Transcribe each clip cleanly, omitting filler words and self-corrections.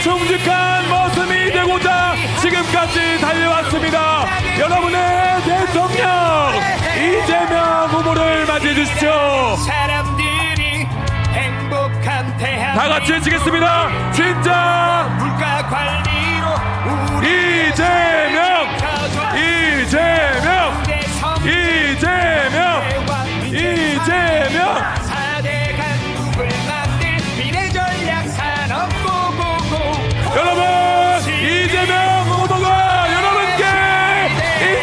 충직한 모습이 되고자 지금까지 달려왔습니다. 여러분의 대통령 이재명 후보를 맞이해 주십시오. 사람들이 행복한 대한 다 같이 외치겠습니다. 진짜 물가 관리로 우리 이재명, 이재명, 이재명, 이재명. 4대 강국을 만들 미래전략 산업고고고. 여러분, 이재명 후보가 여러분께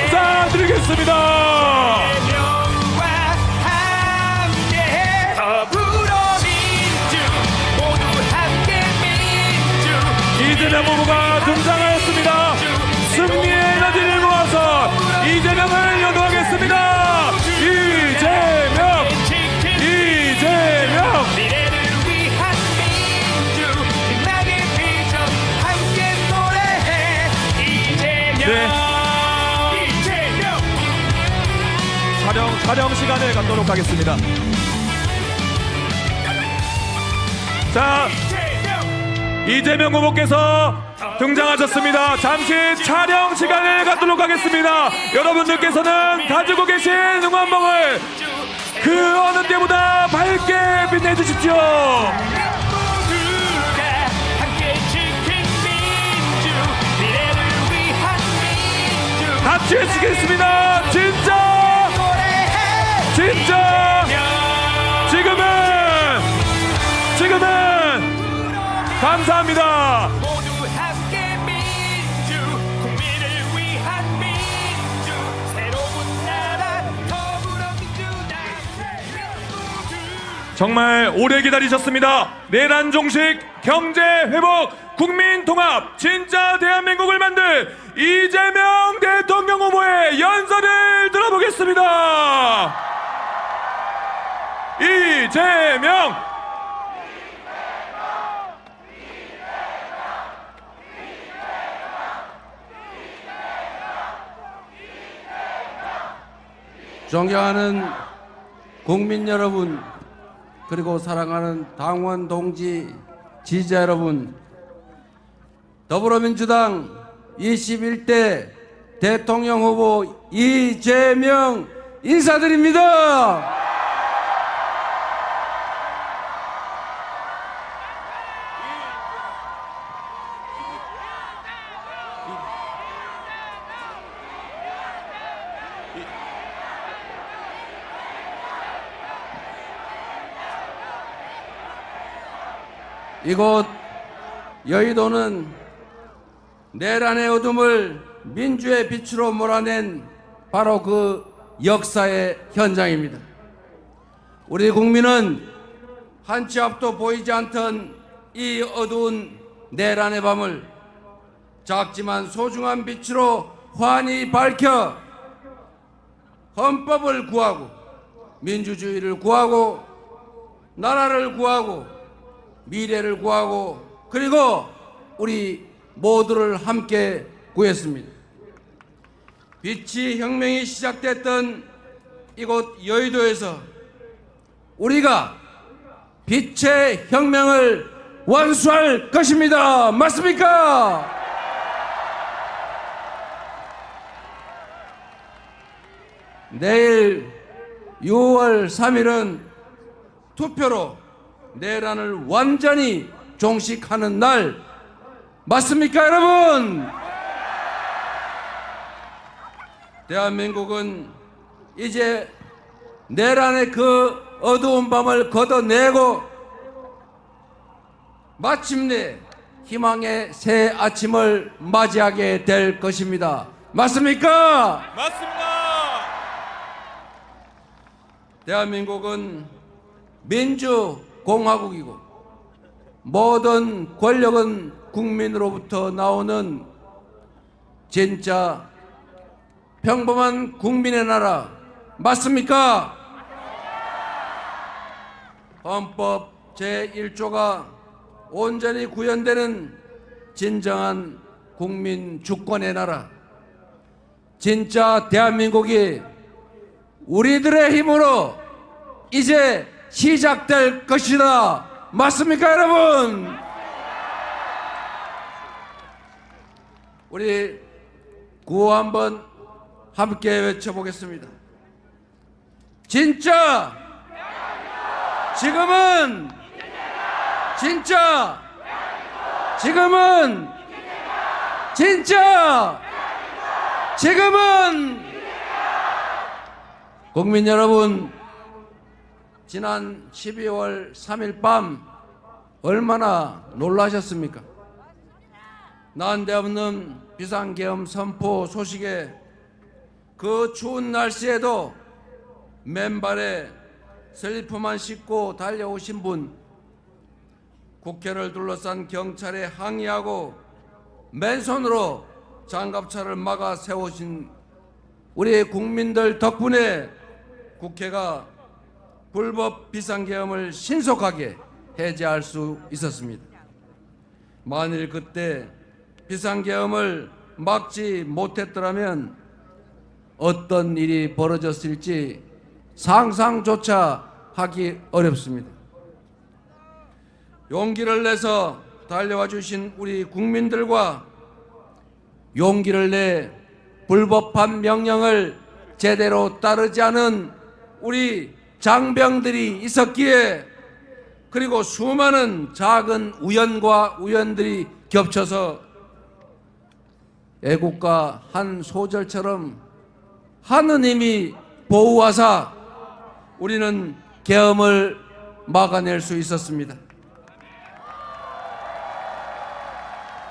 인사드리겠습니다. 이재명과 함께 더불어민주 모두 함께 민주. 이재명 후보가 등장하였습니다. 승리의 에너지를 모아서 이재명을 연호하겠습니다. 이재명, 이재명. 미래를 위한 민주 빛나는 비전 함께 노래해. 이재명, 이재명. 촬영 시간을 갖도록 하겠습니다. 자, 이재명 후보께서 등장하셨습니다. 잠시 촬영 시간을 갖도록 하겠습니다. 여러분들께서는 가지고 계신 응원봉을 그 어느 때보다 밝게 빛내주십시오. 모두가 함께 지킨 민주 미래를 위한 민주 같이 외치겠습니다. 진짜, 노래해. 진짜. 지금은 감사합니다. 모두 함께 민주 국민을 위한 민주 새로운 나라 더불어민주당 정말 오래 기다리셨습니다. 내란 종식, 경제 회복, 국민 통합, 진짜 대한민국을 만들 이재명 대통령 후보의 연설을 들어보겠습니다. 이재명. 존경하는 국민 여러분, 그리고 사랑하는 당원 동지 지지자 여러분, 더불어민주당 21대 대통령 후보 이재명 인사드립니다. 이곳 여의도는 내란의 어둠을 민주의 빛으로 몰아낸 바로 그 역사의 현장입니다. 우리 국민은 한 치 앞도 보이지 않던 이 어두운 내란의 밤을 작지만 소중한 빛으로 환히 밝혀 헌법을 구하고 민주주의를 구하고 나라를 구하고 미래를 구하고 그리고 우리 모두를 함께 구했습니다. 빛이 혁명이 시작됐던 이곳 여의도에서 우리가 빛의 혁명을 완수할 것입니다. 맞습니까? 내일 6월 3일은 투표로 내란을 완전히 종식하는 날 맞습니까, 여러분? 대한민국은 이제 내란의 그 어두운 밤을 걷어내고 마침내 희망의 새 아침을 맞이하게 될 것입니다. 맞습니까? 맞습니다. 대한민국은 민주공화국이고 모든 권력은 국민으로부터 나오는 진짜 평범한 국민의 나라 맞습니까? 헌법 제1조가 온전히 구현되는 진정한 국민 주권의 나라 진짜 대한민국이 우리들의 힘으로 이제 시작될 것이다. 맞습니까, 여러분? 우리 구호 한번 함께 외쳐보겠습니다. 진짜 지금은 진짜 지금은 진짜 지금은 국민 여러분, 지난 12월 3일 밤 얼마나 놀라셨습니까? 난데없는 비상계엄 선포 소식에 그 추운 날씨에도 맨발에 슬리퍼만 신고 달려오신 분, 국회를 둘러싼 경찰에 항의하고 맨손으로 장갑차를 막아 세우신 우리 국민들 덕분에 국회가 불법 비상계엄을 신속하게 해제할 수 있었습니다. 만일 그때 비상계엄을 막지 못했더라면 어떤 일이 벌어졌을지 상상조차 하기 어렵습니다. 용기를 내서 달려와 주신 우리 국민들과 용기를 내 불법한 명령을 제대로 따르지 않은 우리 장병들이 있었기에, 그리고 수많은 작은 우연과 우연들이 겹쳐서 애국가 한 소절처럼 하느님이 보호하사 우리는 계엄을 막아낼 수 있었습니다.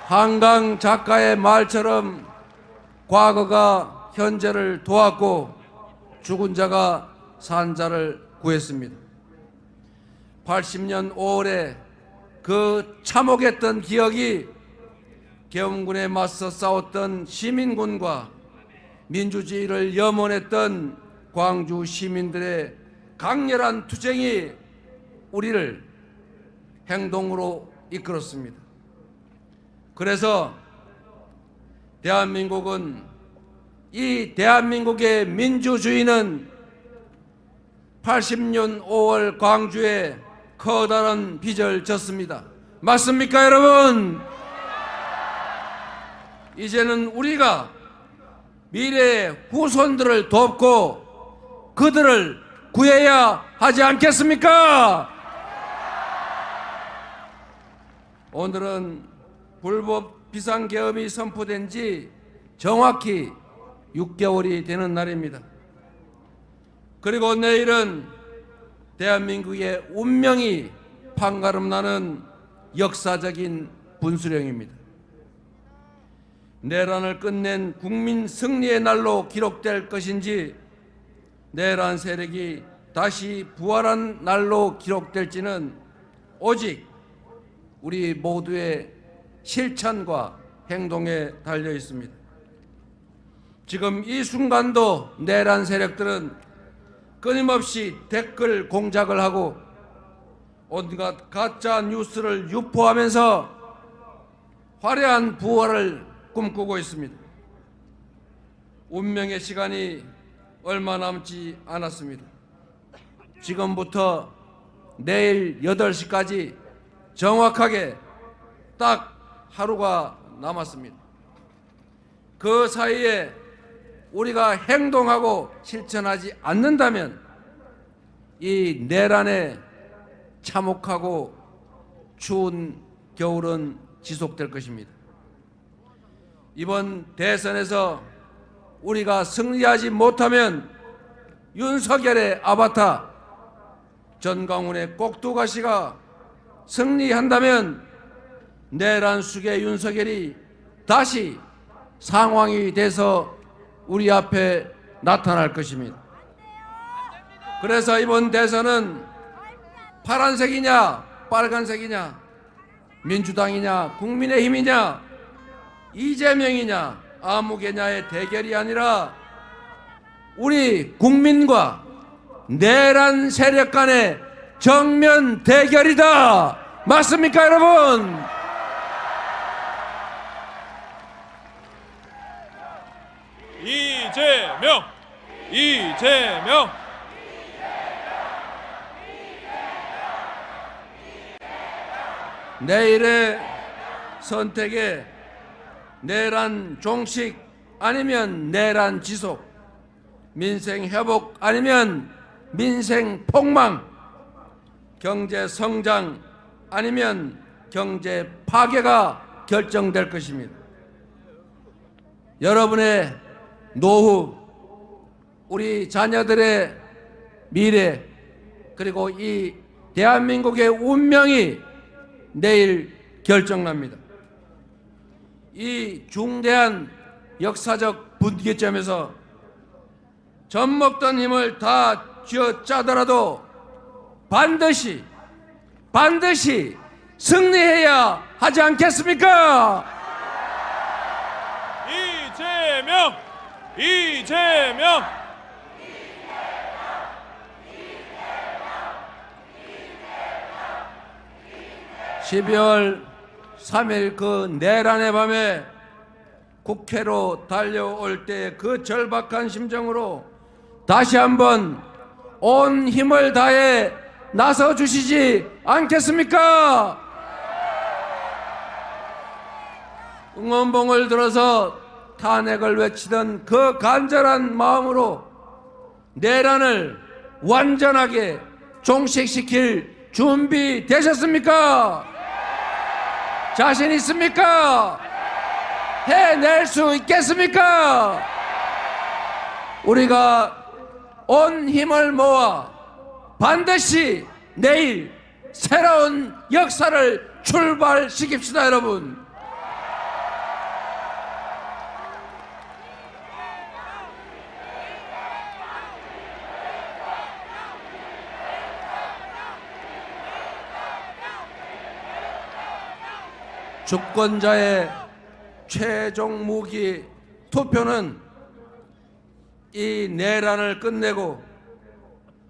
한강 작가의 말처럼 과거가 현재를 도왔고 죽은 자가 산 자를 구했습니다. 80년 5월에 그 참혹했던 기억이 계엄군에 맞서 싸웠던 시민군과 민주주의를 염원했던 광주 시민들의 강렬한 투쟁이 우리를 행동으로 이끌었습니다. 그래서 대한민국은, 이 대한민국의 민주주의는 80년 5월 광주에 커다란 빚을 졌습니다. 맞습니까, 여러분? 이제는 우리가 미래의 후손들을 돕고 그들을 구해야 하지 않겠습니까? 오늘은 불법 비상계엄이 선포된 지 정확히 6개월이 되는 날입니다. 그리고 내일은 대한민국의 운명이 판가름나는 역사적인 분수령입니다. 내란을 끝낸 국민 승리의 날로 기록될 것인지, 내란 세력이 다시 부활한 날로 기록될지는 오직 우리 모두의 실천과 행동에 달려 있습니다. 지금 이 순간도 내란 세력들은 끊임없이 댓글 공작을 하고 온갖 가짜 뉴스를 유포하면서 화려한 부활을 꿈꾸고 있습니다. 운명의 시간이 얼마 남지 않았습니다. 지금부터 내일 8시까지 정확하게 딱 하루가 남았습니다. 그 사이에 우리가 행동하고 실천하지 않는다면 이 내란의 참혹하고 추운 겨울은 지속될 것입니다. 이번 대선에서 우리가 승리하지 못하면 윤석열의 아바타 전광훈의 꼭두가시가 승리한다면 내란 숙의 윤석열이 다시 상황이 돼서 우리 앞에 나타날 것입니다. 그래서 이번 대선은 파란색이냐 빨간색이냐, 민주당이냐 국민의힘이냐 이재명이냐 아무개냐의 대결이 아니라 우리 국민과 내란 세력 간의 정면 대결이다. 맞습니까, 여러분? 이재명! 이재명! 내일의 선택에 내란 종식 아니면 내란 지속, 민생 회복 아니면 민생 폭망, 경제 성장 아니면 경제 파괴가 결정될 것입니다. 여러분의 노후, 우리 자녀들의 미래, 그리고 이 대한민국의 운명이 내일 결정납니다. 이 중대한 역사적 분기점에서 젖먹던 힘을 다 쥐어짜더라도 반드시 승리해야 하지 않겠습니까? 이재명 12월 3일 그 내란의 밤에 국회로 달려올 때 그 절박한 심정으로 다시 한번 온 힘을 다해 나서 주시지 않겠습니까? 응원봉을 들어서 탄핵을 외치던 그 간절한 마음으로 내란을 완전하게 종식시킬 준비 되셨습니까? 자신 있습니까? 해낼 수 있겠습니까? 우리가 온 힘을 모아 반드시 내일 새로운 역사를 출발시킵시다, 여러분. 주권자의 최종 무기 투표는 이 내란을 끝내고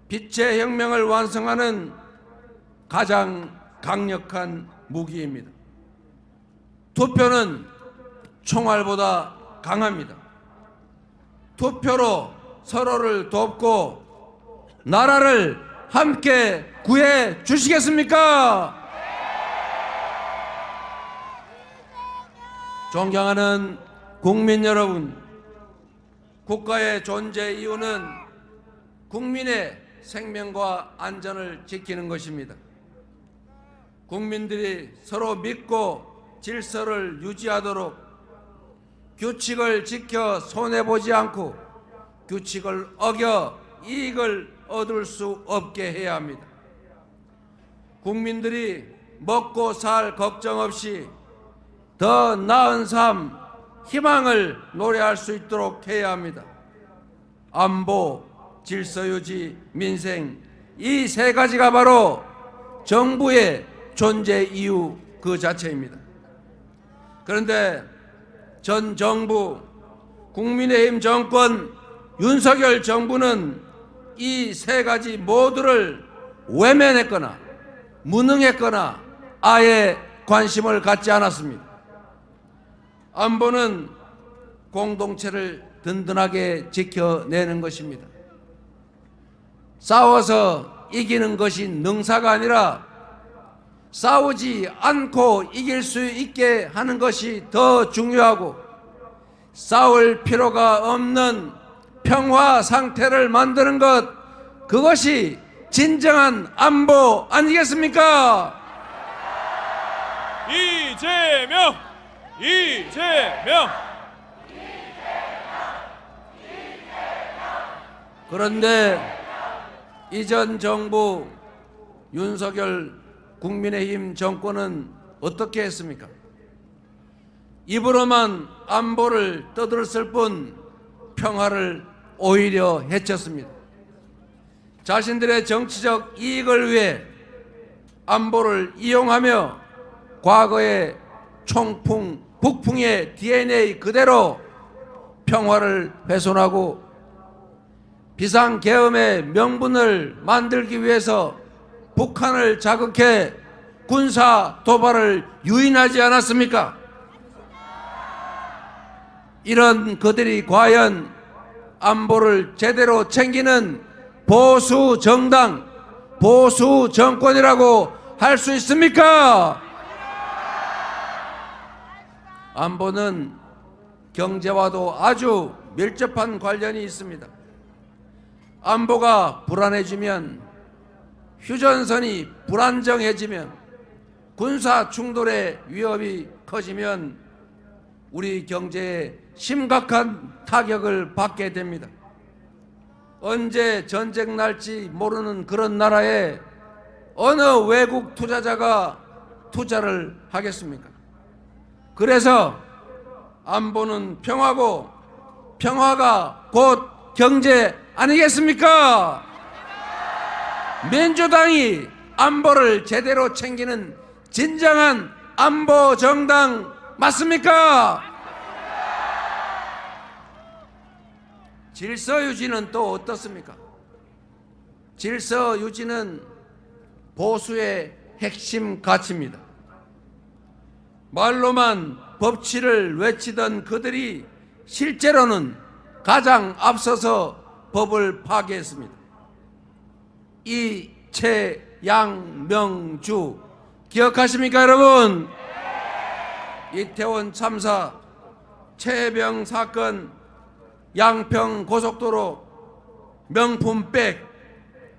빛의 혁명을 완성하는 가장 강력한 무기입니다. 투표는 총알보다 강합니다. 투표로 서로를 돕고 나라를 함께 구해 주시겠습니까? 존경하는 국민 여러분, 국가의 존재 이유는 국민의 생명과 안전을 지키는 것입니다. 국민들이 서로 믿고 질서를 유지하도록 규칙을 지켜 손해보지 않고 규칙을 어겨 이익을 얻을 수 없게 해야 합니다. 국민들이 먹고 살 걱정 없이 더 나은 삶, 희망을 노래할 수 있도록 해야 합니다. 안보, 질서유지, 민생, 이 세 가지가 바로 정부의 존재 이유 그 자체입니다. 그런데 전 정부, 국민의힘 정권, 윤석열 정부는 이 세 가지 모두를 외면했거나 무능했거나 아예 관심을 갖지 않았습니다. 안보는 공동체를 든든하게 지켜내는 것입니다. 싸워서 이기는 것이 능사가 아니라 싸우지 않고 이길 수 있게 하는 것이 더 중요하고 싸울 필요가 없는 평화 상태를 만드는 것, 그것이 진정한 안보 아니겠습니까? 이재명 그런데 이전 정부 윤석열 국민의힘 정권은 어떻게 했습니까? 입으로만 안보를 떠들었을 뿐 평화를 오히려 해쳤습니다. 자신들의 정치적 이익을 위해 안보를 이용하며 과거의 총풍, 북풍의 DNA 그대로 평화를 훼손하고 비상계엄의 명분을 만들기 위해서 북한을 자극해 군사 도발을 유인하지 않았습니까? 이런 그들이 과연 안보를 제대로 챙기는 보수 정당, 보수 정권이라고 할 수 있습니까? 안보는 경제와도 아주 밀접한 관련이 있습니다. 안보가 불안해지면, 휴전선이 불안정해지면, 군사 충돌의 위협이 커지면 우리 경제에 심각한 타격을 받게 됩니다. 언제 전쟁 날지 모르는 그런 나라에 어느 외국 투자자가 투자를 하겠습니까? 그래서 안보는 평화고 평화가 곧 경제 아니겠습니까? 민주당이 안보를 제대로 챙기는 진정한 안보 정당 맞습니까? 질서 유지는 또 어떻습니까? 질서 유지는 보수의 핵심 가치입니다. 말로만 법치를 외치던 그들이 실제로는 가장 앞서서 법을 파괴했습니다. 이채양명주 기억하십니까, 여러분? 이태원 참사, 최해병 사건, 양평 고속도로, 명품백,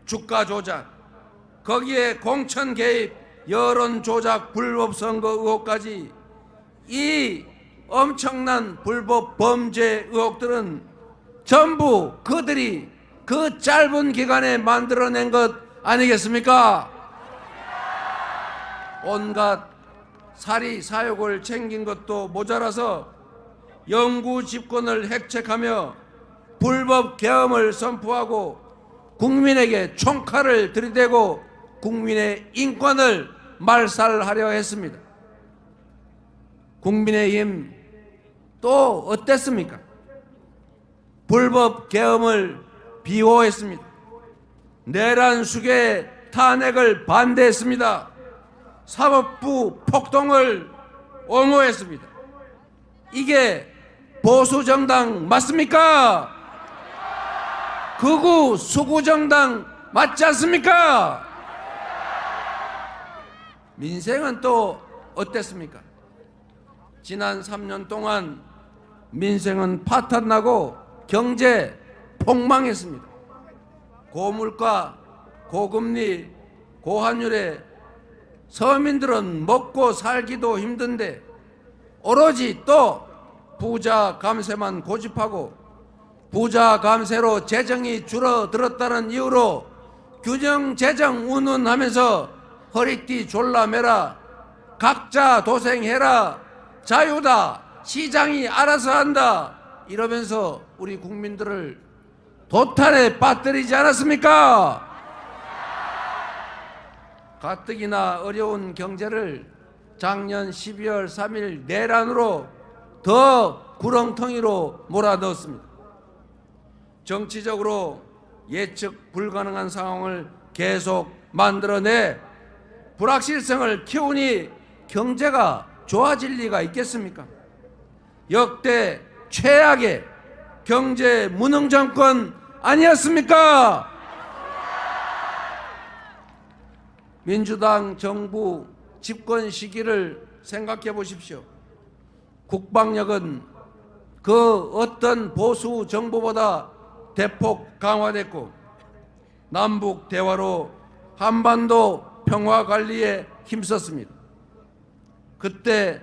주가 조작, 거기에 공천 개입, 여론 조작, 불법 선거 의혹까지, 이 엄청난 불법 범죄 의혹들은 전부 그들이 그 짧은 기간에 만들어낸 것 아니겠습니까? 온갖 사리 사욕을 챙긴 것도 모자라서 영구 집권을 획책하며 불법 계엄을 선포하고 국민에게 총칼을 들이대고 국민의 인권을 말살하려 했습니다. 국민의힘 또 어땠습니까? 불법 계엄을 비호했습니다. 내란 수괴 탄핵을 반대했습니다. 사법부 폭동을 옹호했습니다. 이게 보수정당 맞습니까? 극우 수구정당 맞지 않습니까? 민생은 또 어땠습니까? 지난 3년 동안 민생은 파탄나고 경제 폭망했습니다. 고물가, 고금리, 고환율에 서민들은 먹고 살기도 힘든데 오로지 또 부자 감세만 고집하고 부자 감세로 재정이 줄어들었다는 이유로 균형 재정 운운하면서 허리띠 졸라매라, 각자 도생해라, 자유다, 시장이 알아서 한다 이러면서 우리 국민들을 도탄에 빠뜨리지 않았습니까? 가뜩이나 어려운 경제를 작년 12월 3일 내란으로 더 구렁텅이로 몰아넣었습니다. 정치적으로 예측 불가능한 상황을 계속 만들어내 불확실성을 키우니 경제가 좋아질 리가 있겠습니까? 역대 최악의 경제 무능 정권 아니었습니까? 민주당 정부 집권 시기를 생각해 보십시오. 국방력은 그 어떤 보수 정부보다 대폭 강화됐고 남북 대화로 한반도 평화 관리에 힘썼습니다. 그때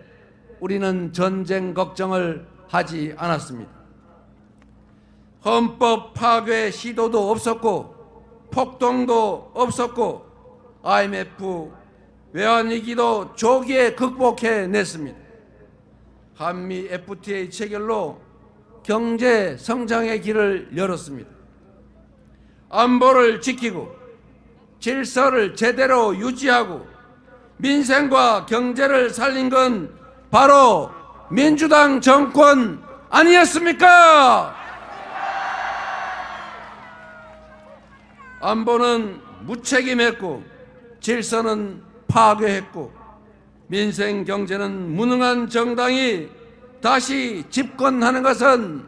우리는 전쟁 걱정을 하지 않았습니다. 헌법 파괴 시도도 없었고 폭동도 없었고 IMF 외환위기도 조기에 극복해냈습니다. 한미 FTA 체결로 경제 성장의 길을 열었습니다. 안보를 지키고 질서를 제대로 유지하고 민생과 경제를 살린 건 바로 민주당 정권 아니었습니까? 안보는 무책임했고 질서는 파괴했고 민생 경제는 무능한 정당이 다시 집권하는 것은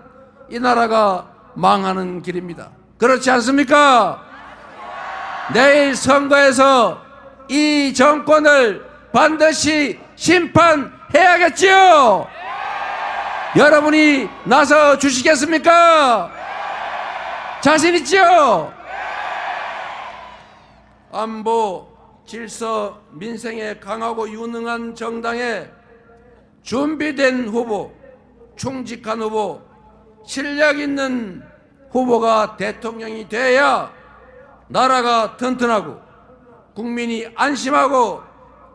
이 나라가 망하는 길입니다. 그렇지 않습니까? 내일 선거에서 이 정권을 반드시 심판해야겠지요. 여러분이 나서 주시겠습니까? 자신 있죠? 안보, 질서, 민생에 강하고 유능한 정당에 준비된 후보, 충직한 후보, 실력 있는 후보가 대통령이 돼야 나라가 튼튼하고 국민이 안심하고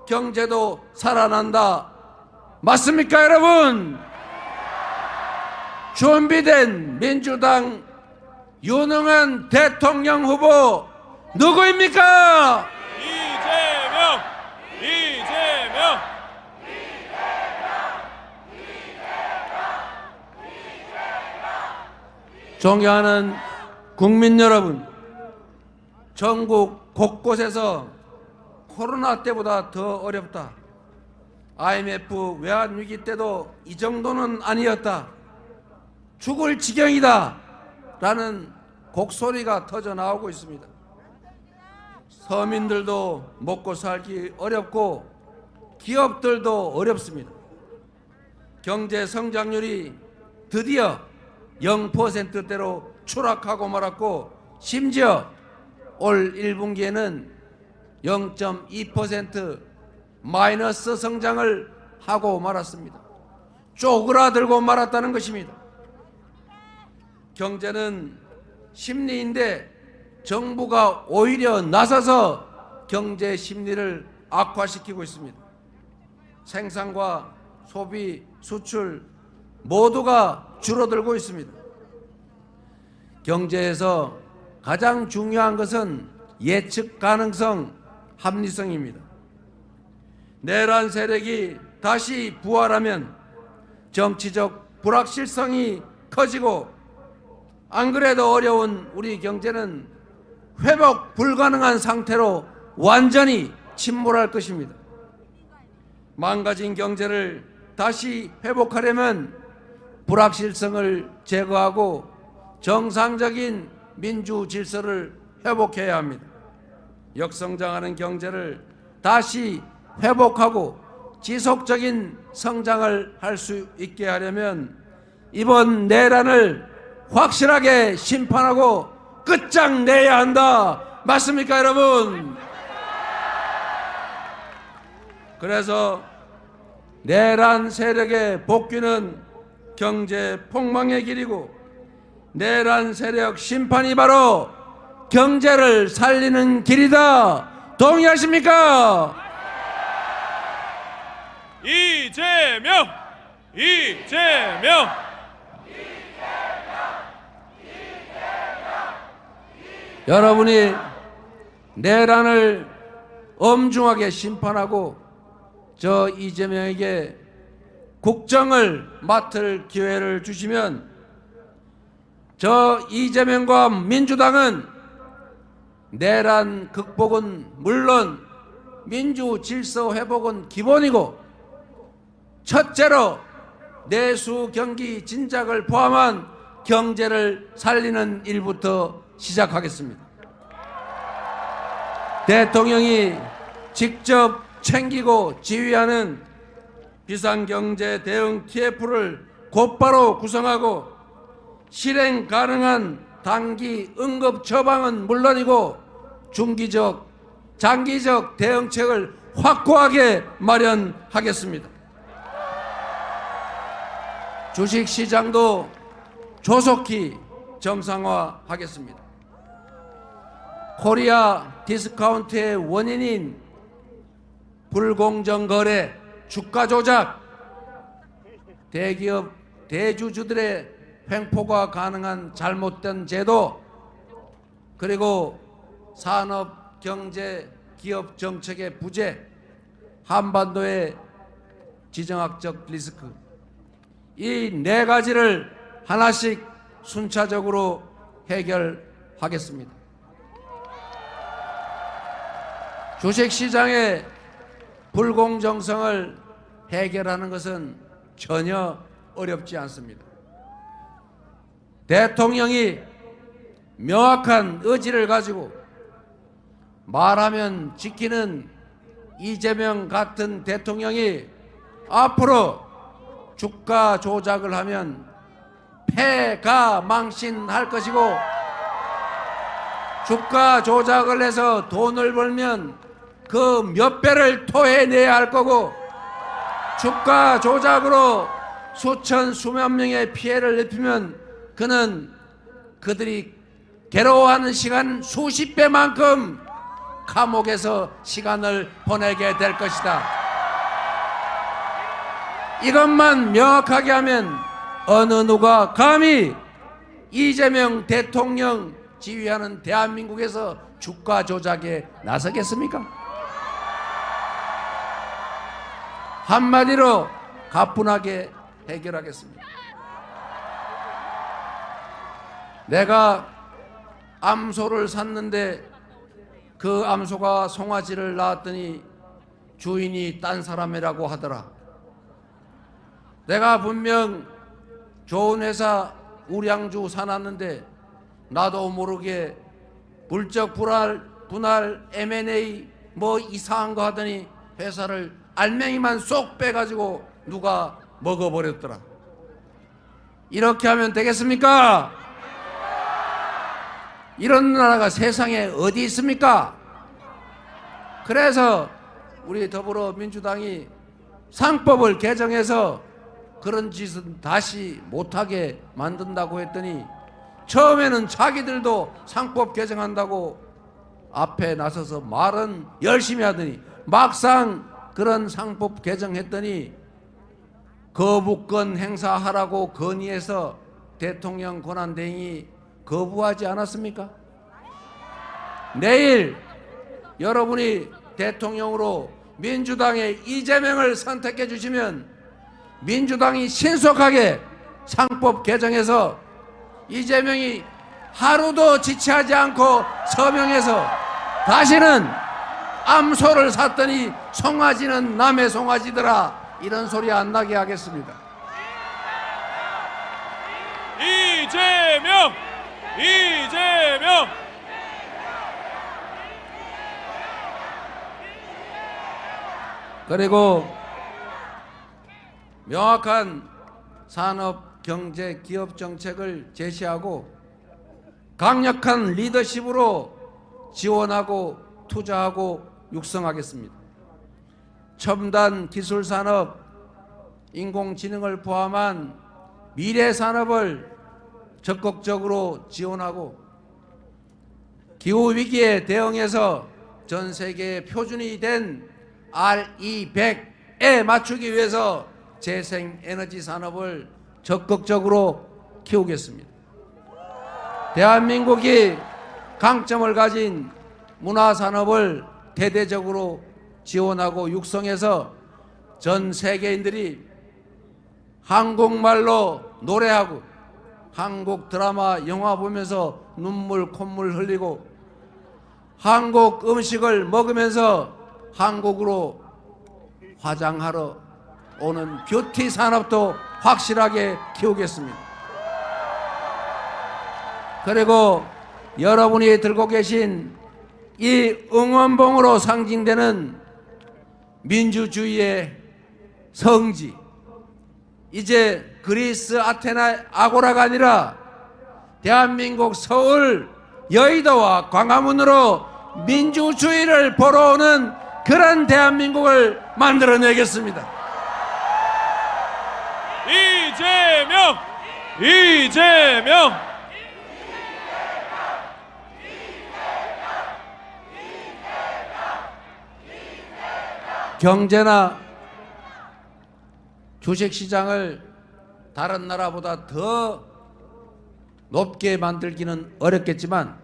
경제도 살아난다. 맞습니까, 여러분? 준비된 민주당 유능한 대통령 후보 누구입니까? 이재명! 이재명! 존경하는 국민 여러분, 전국 곳곳에서 코로나 때보다 더 어렵다. IMF 외환위기 때도 이 정도는 아니었다. 죽을 지경이다. 라는 곡소리가 터져 나오고 있습니다. 서민들도 먹고 살기 어렵고 기업들도 어렵습니다. 경제 성장률이 드디어 0%대로 추락하고 말았고, 심지어 올 1분기에는 0.2% 마이너스 성장을 하고 말았습니다. 쪼그라들고 말았다는 것입니다. 경제는 심리인데 정부가 오히려 나서서 경제 심리를 악화시키고 있습니다. 생산과 소비, 수출 모두가 줄어들고 있습니다. 경제에서 가장 중요한 것은 예측 가능성, 합리성입니다. 내란 세력이 다시 부활하면 정치적 불확실성이 커지고, 안 그래도 어려운 우리 경제는 회복 불가능한 상태로 완전히 침몰할 것입니다. 망가진 경제를 다시 회복하려면 불확실성을 제거하고 정상적인 민주 질서를 회복해야 합니다. 역성장하는 경제를 다시 회복하고 지속적인 성장을 할 수 있게 하려면 이번 내란을 확실하게 심판하고 끝장내야 한다. 맞습니까, 여러분? 그래서 내란 세력의 복귀는 경제 폭망의 길이고, 내란 세력 심판이 바로 경제를 살리는 길이다. 동의하십니까? 이재명! 이재명! 여러분이 내란을 엄중하게 심판하고 저 이재명에게 국정을 맡을 기회를 주시면 저 이재명과 민주당은 내란 극복은 물론 민주 질서 회복은 기본이고, 첫째로 내수 경기 진작을 포함한 경제를 살리는 일부터 시작하겠습니다. 대통령이 직접 챙기고 지휘하는 비상경제 대응 TF를 곧바로 구성하고 실행 가능한 단기 응급 처방은 물론이고 중기적, 장기적 대응책을 확고하게 마련하겠습니다. 주식시장도 조속히 정상화하겠습니다. 코리아 디스카운트의 원인인 불공정 거래, 주가 조작, 대기업, 대주주들의 횡포가 가능한 잘못된 제도, 그리고 산업, 경제, 기업 정책의 부재, 한반도의 지정학적 리스크, 이 네 가지를 하나씩 순차적으로 해결하겠습니다. 주식시장의 불공정성을 해결하는 것은 전혀 어렵지 않습니다. 대통령이 명확한 의지를 가지고 말하면 지키는 이재명 같은 대통령이 앞으로 주가 조작을 하면 패가 망신할 것이고, 주가 조작을 해서 돈을 벌면 그 몇 배를 토해내야 할 거고, 주가 조작으로 수천 수만 명의 피해를 입히면 그는 그들이 괴로워하는 시간 수십 배만큼 감옥에서 시간을 보내게 될 것이다. 이것만 명확하게 하면 어느 누가 감히 이재명 대통령 지휘하는 대한민국에서 주가 조작에 나서겠습니까? 한마디로 가뿐하게 해결하겠습니다. 내가 암소를 샀는데 그 암소가 송아지를 낳았더니 주인이 딴 사람이라고 하더라. 내가 분명 좋은 회사 우량주 사놨는데 나도 모르게 물적 분할 M&A 뭐 이상한 거 하더니 회사를 알맹이만 쏙 빼가지고 누가 먹어버렸더라. 이렇게 하면 되겠습니까? 이런 나라가 세상에 어디 있습니까? 그래서 우리 더불어민주당이 상법을 개정해서 그런 짓은 다시 못하게 만든다고 했더니 처음에는 자기들도 상법 개정한다고 앞에 나서서 말은 열심히 하더니 막상 그런 상법 개정했더니 거부권 행사하라고 건의해서 대통령 권한대행이 거부하지 않았습니까? 내일 여러분이 대통령으로 민주당의 이재명을 선택해 주시면 민주당이 신속하게 상법 개정해서 이재명이 하루도 지체하지 않고 서명해서 다시는 암소를 샀더니 송아지는 남의 송아지더라 이런 소리 안 나게 하겠습니다. 이재명! 이재명! 그리고 명확한 산업, 경제, 기업 정책을 제시하고 강력한 리더십으로 지원하고 투자하고 육성하겠습니다. 첨단 기술 산업, 인공지능을 포함한 미래 산업을 적극적으로 지원하고 기후 위기에 대응해서 전 세계의 표준이 된 RE100에 맞추기 위해서 재생에너지 산업을 적극적으로 키우겠습니다. 대한민국이 강점을 가진 문화산업을 대대적으로 지원하고 육성해서 전 세계인들이 한국말로 노래하고 한국 드라마, 영화 보면서 눈물, 콧물 흘리고 한국 음식을 먹으면서 한국으로 화장하러 오는 뷰티 산업도 확실하게 키우겠습니다. 그리고 여러분이 들고 계신 이 응원봉으로 상징되는 민주주의의 성지, 이제 그리스 아테나 아고라가 아니라 대한민국 서울 여의도와 광화문으로 민주주의를 보러 오는 그런 대한민국을 만들어내겠습니다. 이재명! 이재명! 경제나 주식시장을 다른 나라보다 더 높게 만들기는 어렵겠지만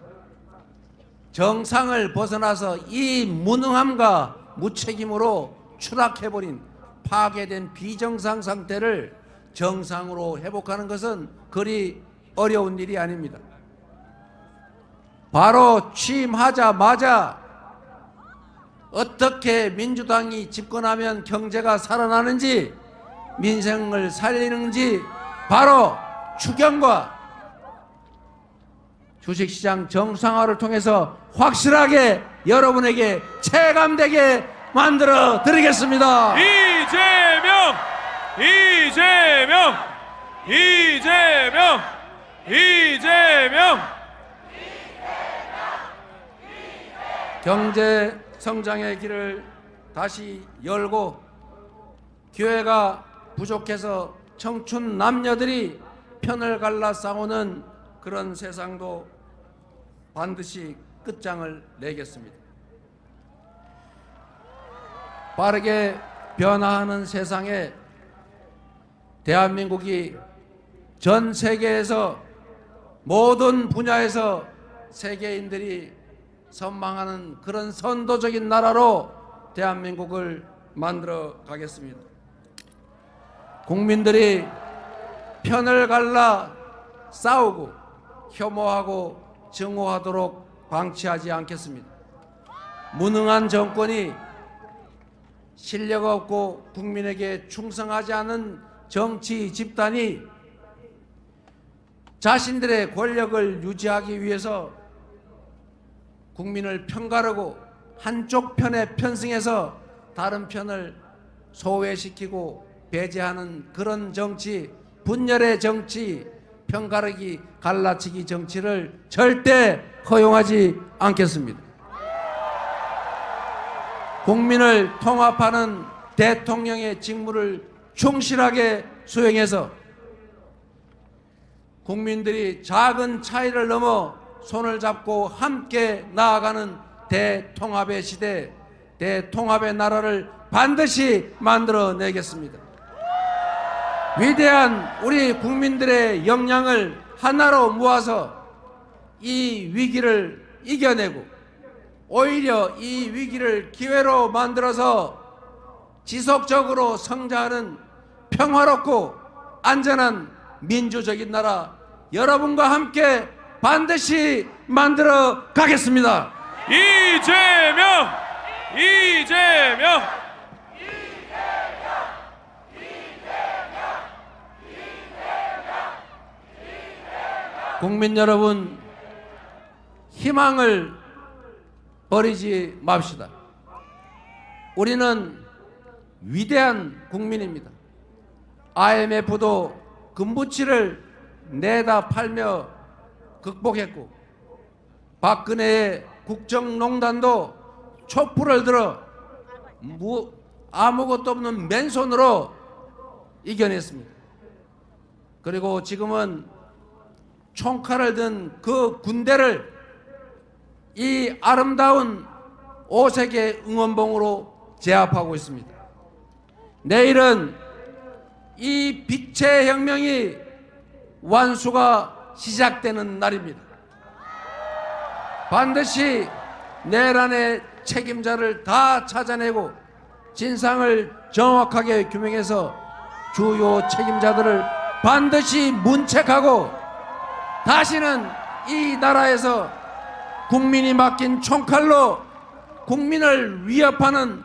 정상을 벗어나서 이 무능함과 무책임으로 추락해버린 파괴된 비정상 상태를 정상으로 회복하는 것은 그리 어려운 일이 아닙니다. 바로 취임하자마자 어떻게 민주당이 집권하면 경제가 살아나는지 민생을 살리는지 바로 추경과 주식시장 정상화를 통해서 확실하게 여러분에게 체감되게 만들어 드리겠습니다. 이재명! 이재명, 이재명, 이재명. 경제 성장의 길을 다시 열고 기회가 부족해서 청춘 남녀들이 편을 갈라 싸우는 그런 세상도 반드시 끝장을 내겠습니다. 빠르게 변화하는 세상에 대한민국이 전 세계에서 모든 분야에서 세계인들이 선망하는 그런 선도적인 나라로 대한민국을 만들어 가겠습니다. 국민들이 편을 갈라 싸우고 혐오하고 증오하도록 방치하지 않겠습니다. 무능한 정권이 실력 없고 국민에게 충성하지 않은 정치 집단이 자신들의 권력을 유지하기 위해서 국민을 편가르고 한쪽 편에 편승해서 다른 편을 소외시키고 배제하는 그런 정치, 분열의 정치, 편가르기, 갈라치기 정치를 절대 허용하지 않겠습니다. 국민을 통합하는 대통령의 직무를 충실하게 수행해서 국민들이 작은 차이를 넘어 손을 잡고 함께 나아가는 대통합의 시대, 대통합의 나라를 반드시 만들어내겠습니다. 위대한 우리 국민들의 역량을 하나로 모아서 이 위기를 이겨내고 오히려 이 위기를 기회로 만들어서 지속적으로 성장하는 평화롭고 안전한 민주적인 나라 여러분과 함께 반드시 만들어 가겠습니다. 이재명, 이재명. 국민 여러분, 희망을 버리지 맙시다. 우리는 위대한 국민입니다. IMF도 금부치를 내다 팔며 극복했고 박근혜의 국정농단도 촛불을 들어 아무것도 없는 맨손으로 이겨냈습니다. 그리고 지금은 총칼을 든 그 군대를 이 아름다운 5세계 응원봉으로 제압하고 있습니다. 내일은 이 빛의 혁명이 완수가 시작되는 날입니다. 반드시 내란의 책임자를 다 찾아내고 진상을 정확하게 규명해서 주요 책임자들을 반드시 문책하고 다시는 이 나라에서 국민이 맡긴 총칼로 국민을 위협하는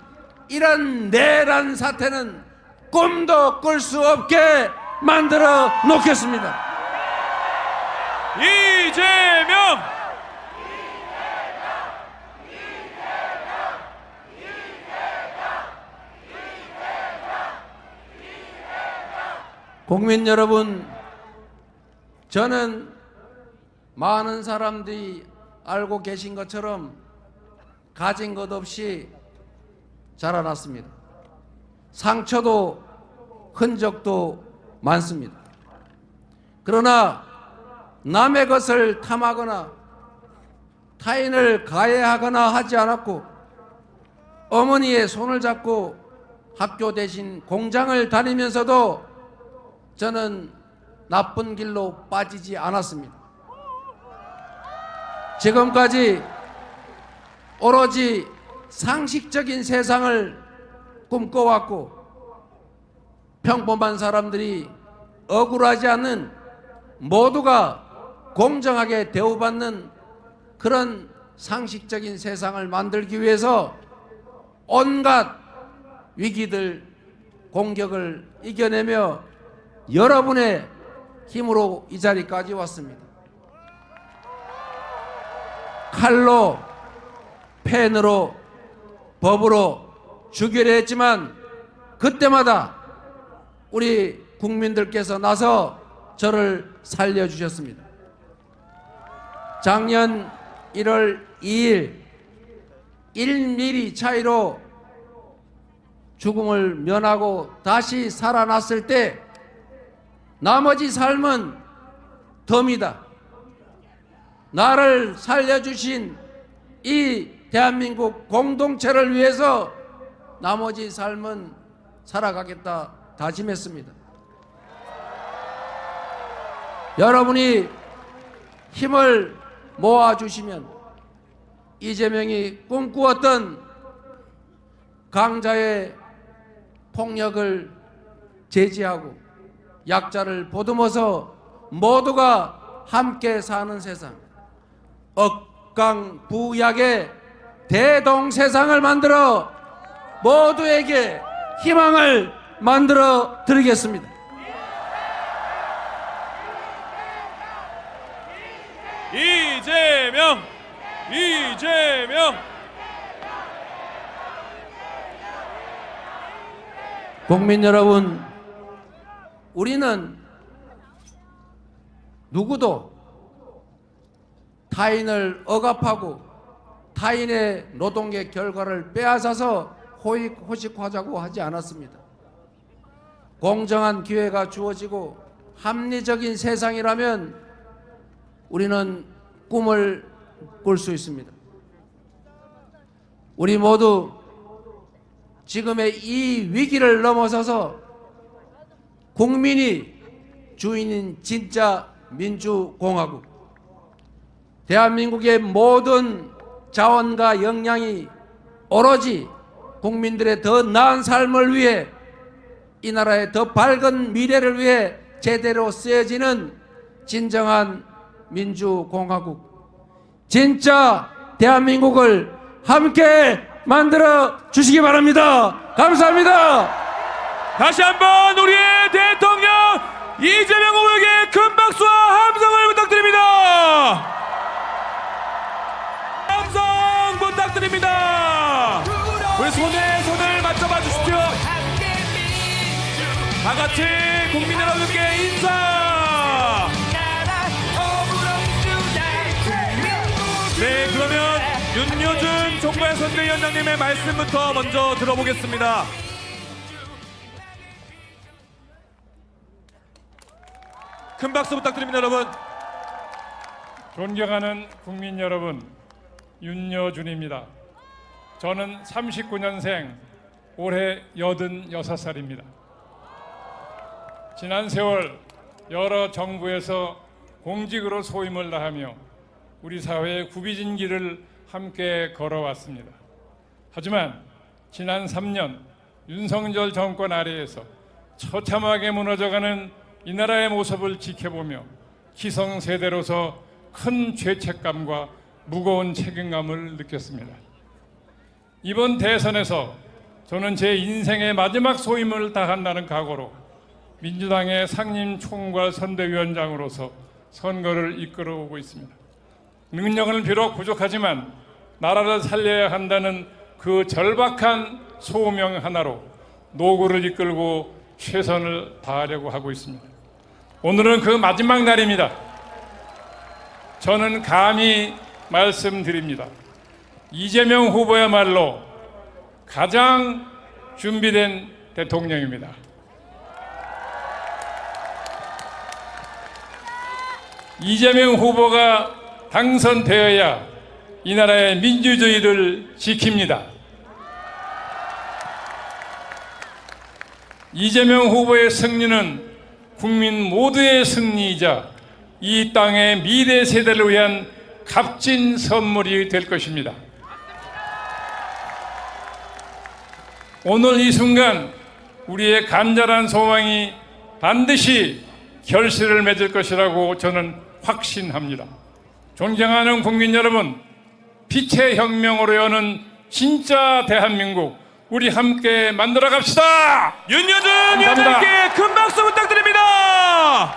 이런 내란 사태는 꿈도 꿀 수 없게 만들어 놓겠습니다. 이재명, 국민 여러분, 저는 많은 사람들이 알고 계신 것처럼 가진 것 없이 자라났습니다. 상처도 흔적도 많습니다. 그러나 남의 것을 탐하거나 타인을 가해하거나 하지 않았고 어머니의 손을 잡고 학교 대신 공장을 다니면서도 저는 나쁜 길로 빠지지 않았습니다. 지금까지 오로지 상식적인 세상을 꿈꿔왔고 평범한 사람들이 억울하지 않는 모두가 공정하게 대우받는 그런 상식적인 세상을 만들기 위해서 온갖 위기들, 공격을 이겨내며 여러분의 힘으로 이 자리까지 왔습니다. 칼로, 펜으로, 법으로 죽이려 했지만 그때마다 우리 국민들께서 나서 저를 살려주셨습니다. 작년 1월 2일 1mm 차이로 죽음을 면하고 다시 살아났을 때 나머지 삶은 덤이다. 나를 살려주신 이 대한민국 공동체를 위해서 나머지 삶은 살아가겠다 다짐했습니다. 여러분이 힘을 모아주시면 이재명이 꿈꾸었던 강자의 폭력을 제지하고 약자를 보듬어서 모두가 함께 사는 세상, 억강부약의 대동세상을 만들어 모두에게 희망을 만들어 드리겠습니다. 이재명! 이재명! 국민 여러분, 우리는 누구도 타인을 억압하고 타인의 노동의 결과를 빼앗아서 호식하자고 하지 않았습니다. 공정한 기회가 주어지고 합리적인 세상이라면 우리는 꿈을 꿀 수 있습니다. 우리 모두 지금의 이 위기를 넘어서서 국민이 주인인 진짜 민주공화국, 대한민국의 모든 자원과 역량이 오로지 국민들의 더 나은 삶을 위해, 이 나라의 더 밝은 미래를 위해 제대로 쓰여지는 진정한 민주공화국, 진짜 대한민국을 함께 만들어 주시기 바랍니다. 감사합니다. 다시 한번 우리의 대통령 이재명 후보에게 큰 박수와 함성을 부탁드립니다. 함성 부탁드립니다. 우리 손에 손을 맞춰봐 주십시오. 다 같이 국민 여러분께 인사. 네, 그러면 윤여준 총괄선대위원장님의 말씀부터 먼저 들어보겠습니다. 큰 박수 부탁드립니다, 여러분. 존경하는 국민 여러분, 윤여준입니다. 저는 39년생, 올해 86살입니다. 지난 세월 여러 정부에서 공직으로 소임을 다하며 우리 사회의 굽이진 길을 함께 걸어왔습니다. 하지만 지난 3년 윤석열 정권 아래에서 처참하게 무너져가는 이 나라의 모습을 지켜보며 기성세대로서 큰 죄책감과 무거운 책임감을 느꼈습니다. 이번 대선에서 저는 제 인생의 마지막 소임을 다한다는 각오로 민주당의 상임총괄 선대위원장으로서 선거를 이끌어오고 있습니다. 능력은 비록 부족하지만 나라를 살려야 한다는 그 절박한 소명 하나로 노고를 이끌고 최선을 다하려고 하고 있습니다. 오늘은 그 마지막 날입니다. 저는 감히 말씀드립니다. 이재명 후보야말로 가장 준비된 대통령입니다. 이재명 후보가 당선되어야 이 나라의 민주주의를 지킵니다. 이재명 후보의 승리는 국민 모두의 승리이자 이 땅의 미래 세대를 위한 값진 선물이 될 것입니다. 오늘 이 순간 우리의 간절한 소망이 반드시 결실을 맺을 것이라고 저는 확신합니다. 존경하는 국민 여러분, 빛의 혁명으로 여는 진짜 대한민국 우리 함께 만들어 갑시다. 윤여준 위원장님께 큰 박수 부탁드립니다.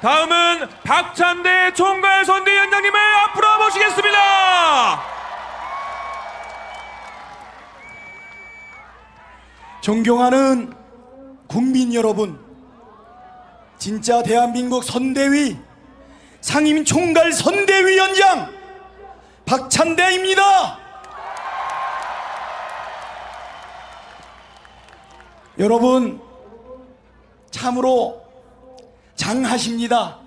다음은 박찬대 총괄선대위원장님을 앞으로 모시겠습니다. 존경하는 국민 여러분, 진짜 대한민국 선대위 상임 총괄 선대위원장 박찬대입니다. 여러분, 참으로 장하십니다.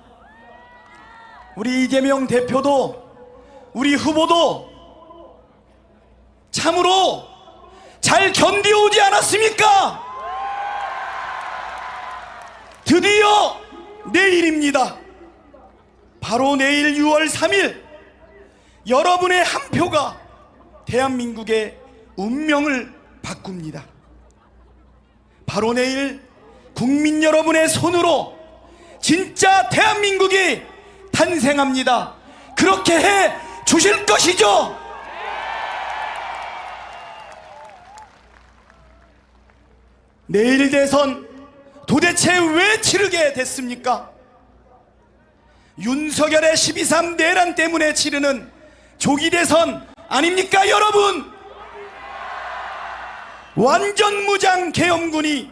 우리 이재명 대표도 우리 후보도 참으로 잘 견디오지 않았습니까? 드디어 내일입니다. 바로 내일 6월 3일 여러분의 한 표가 대한민국의 운명을 바꿉니다. 바로 내일 국민 여러분의 손으로 진짜 대한민국이 탄생합니다. 그렇게 해 주실 것이죠? 내일 대선 도대체 왜 치르게 됐습니까? 윤석열의 12.3 내란 때문에 치르는 조기 대선 아닙니까, 여러분? 완전 무장 계엄군이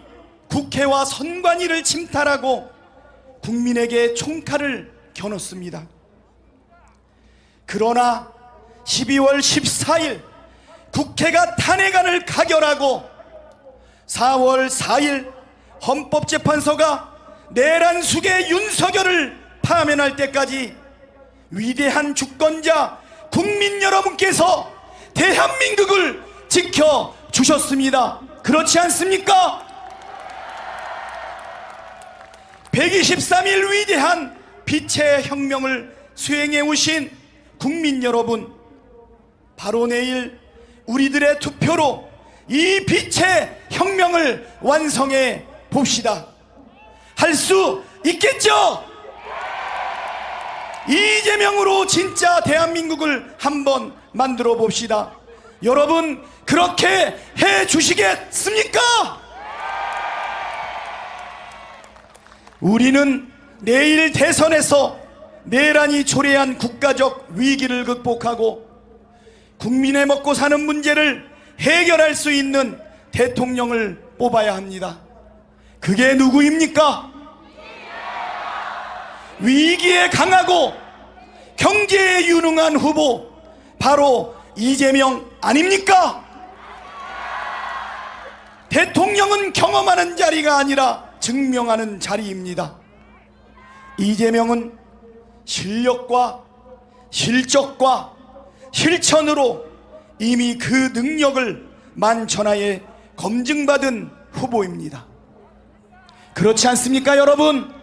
국회와 선관위를 침탈하고 국민에게 총칼을 겨눴습니다. 그러나 12월 14일 국회가 탄핵안을 가결하고 4월 4일 헌법재판소가 내란 수괴 윤석열을 파면할 때까지 위대한 주권자 국민 여러분께서 대한민국을 지켜주셨습니다. 그렇지 않습니까? 123일 위대한 빛의 혁명을 수행해 오신 국민 여러분, 바로 내일 우리들의 투표로 이 빛의 혁명을 완성해 봅시다. 할 수 있겠죠? 이재명으로 진짜 대한민국을 한번 만들어 봅시다. 여러분, 그렇게 해 주시겠습니까? 우리는 내일 대선에서 내란이 초래한 국가적 위기를 극복하고 국민의 먹고 사는 문제를 해결할 수 있는 대통령을 뽑아야 합니다. 그게 누구입니까? 위기에 강하고 경제에 유능한 후보, 바로 이재명 아닙니까? 대통령은 경험하는 자리가 아니라 증명하는 자리입니다. 이재명은 실력과 실적과 실천으로 이미 그 능력을 만천하에 검증받은 후보입니다. 그렇지 않습니까, 여러분?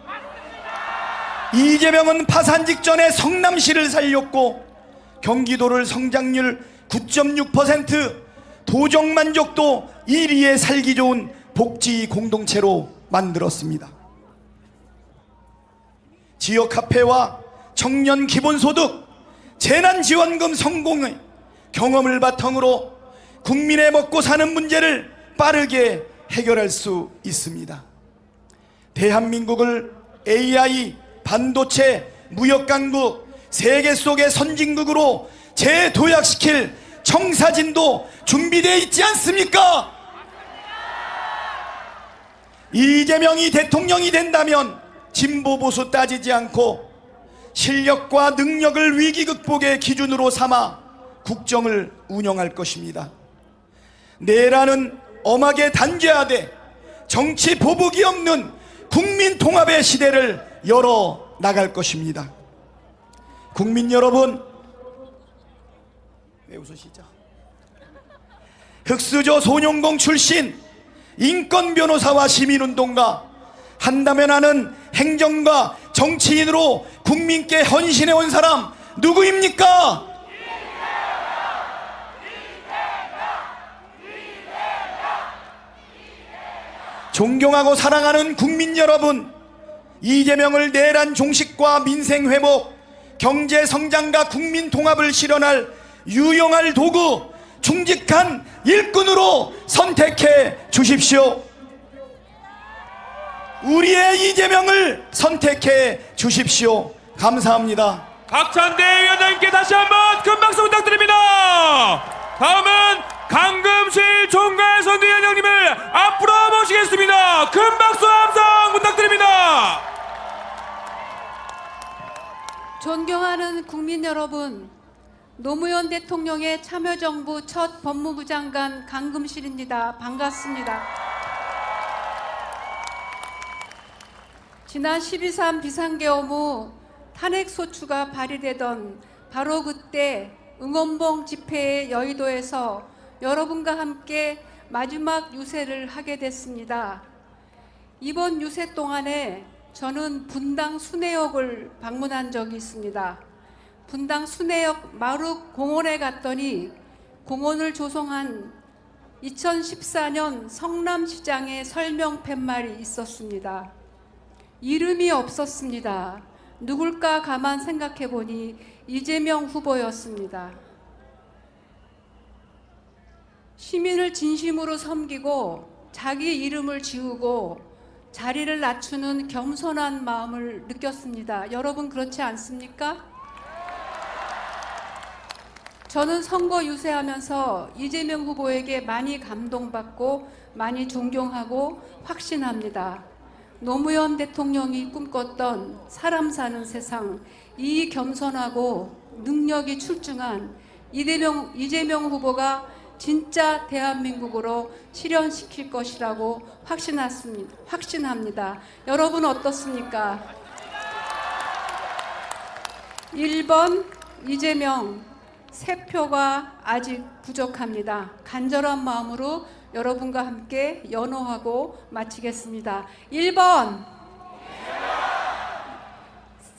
이재명은 파산 직전에 성남시를 살렸고 경기도를 성장률 9.6%, 도정 만족도 1위의 살기 좋은 복지 공동체로 만들었습니다. 지역 카페와 청년 기본소득, 재난지원금 성공의 경험을 바탕으로 국민의 먹고 사는 문제를 빠르게 해결할 수 있습니다. 대한민국을 AI, 반도체, 무역강국, 세계 속의 선진국으로 재도약시킬 청사진도 준비되어 있지 않습니까? 이재명이 대통령이 된다면 진보 보수 따지지 않고 실력과 능력을 위기 극복의 기준으로 삼아 국정을 운영할 것입니다. 내란은 엄하게 단죄하되 정치 보복이 없는 국민 통합의 시대를 열어 나갈 것입니다. 국민 여러분, 왜 웃으시죠? 흑수저 소년공 출신 인권 변호사와 시민운동가, 한다면 하는 행정가 정치인으로 국민께 헌신해 온 사람 누구입니까? 존경하고 사랑하는 국민 여러분, 이재명을 내란 종식과 민생 회복, 경제 성장과 국민 통합을 실현할 유용할 도구, 충직한 일꾼으로 선택해 주십시오. 우리의 이재명을 선택해 주십시오. 감사합니다. 박찬대 위원장님께 다시 한번 큰 박수 부탁드립니다. 다음은 강금실 총괄선대위원장님을 앞으로 모시겠습니다. 큰 박수 함성 부탁드립니다. 존경하는 국민 여러분, 노무현 대통령의 참여정부 첫 법무부 장관 강금실입니다. 반갑습니다. 지난 12.3 비상계엄 후 탄핵소추가 발의되던 바로 그때 응원봉 집회에 여의도에서 여러분과 함께 마지막 유세를 하게 됐습니다. 이번 유세 동안에 저는 분당 순회역을 방문한 적이 있습니다. 분당 순회역 마루 공원에 갔더니 공원을 조성한 2014년 성남시장의 설명 팻말이 있었습니다. 이름이 없었습니다. 누굴까 가만 생각해 보니 이재명 후보였습니다. 시민을 진심으로 섬기고 자기 이름을 지우고 자리를 낮추는 겸손한 마음을 느꼈습니다. 여러분 그렇지 않습니까? 저는 선거 유세하면서 이재명 후보에게 많이 감동받고 많이 존경하고 확신합니다. 노무현 대통령이 꿈꿨던 사람 사는 세상, 이 겸손하고 능력이 출중한 이재명 후보가 진짜 대한민국으로 실현시킬 것이라고 확신합니다. 여러분 어떻습니까? 1번 이재명, 3표가 아직 부족합니다. 간절한 마음으로 여러분과 함께 연호하고 마치겠습니다. 1번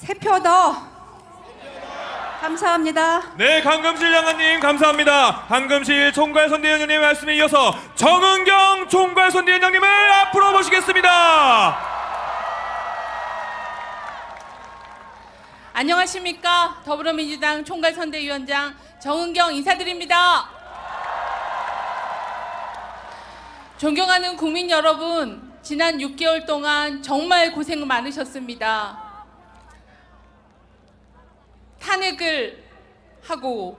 3표 더. 감사합니다. 네, 강금실 장관님 감사합니다. 강금실 총괄선대위원장님 말씀에 이어서 정은경 총괄선대위원장님을 앞으로 모시겠습니다. 안녕하십니까. 더불어민주당 총괄선대위원장 정은경 인사드립니다. 존경하는 국민 여러분, 지난 6개월 동안 정말 고생 많으셨습니다. 탄핵을 하고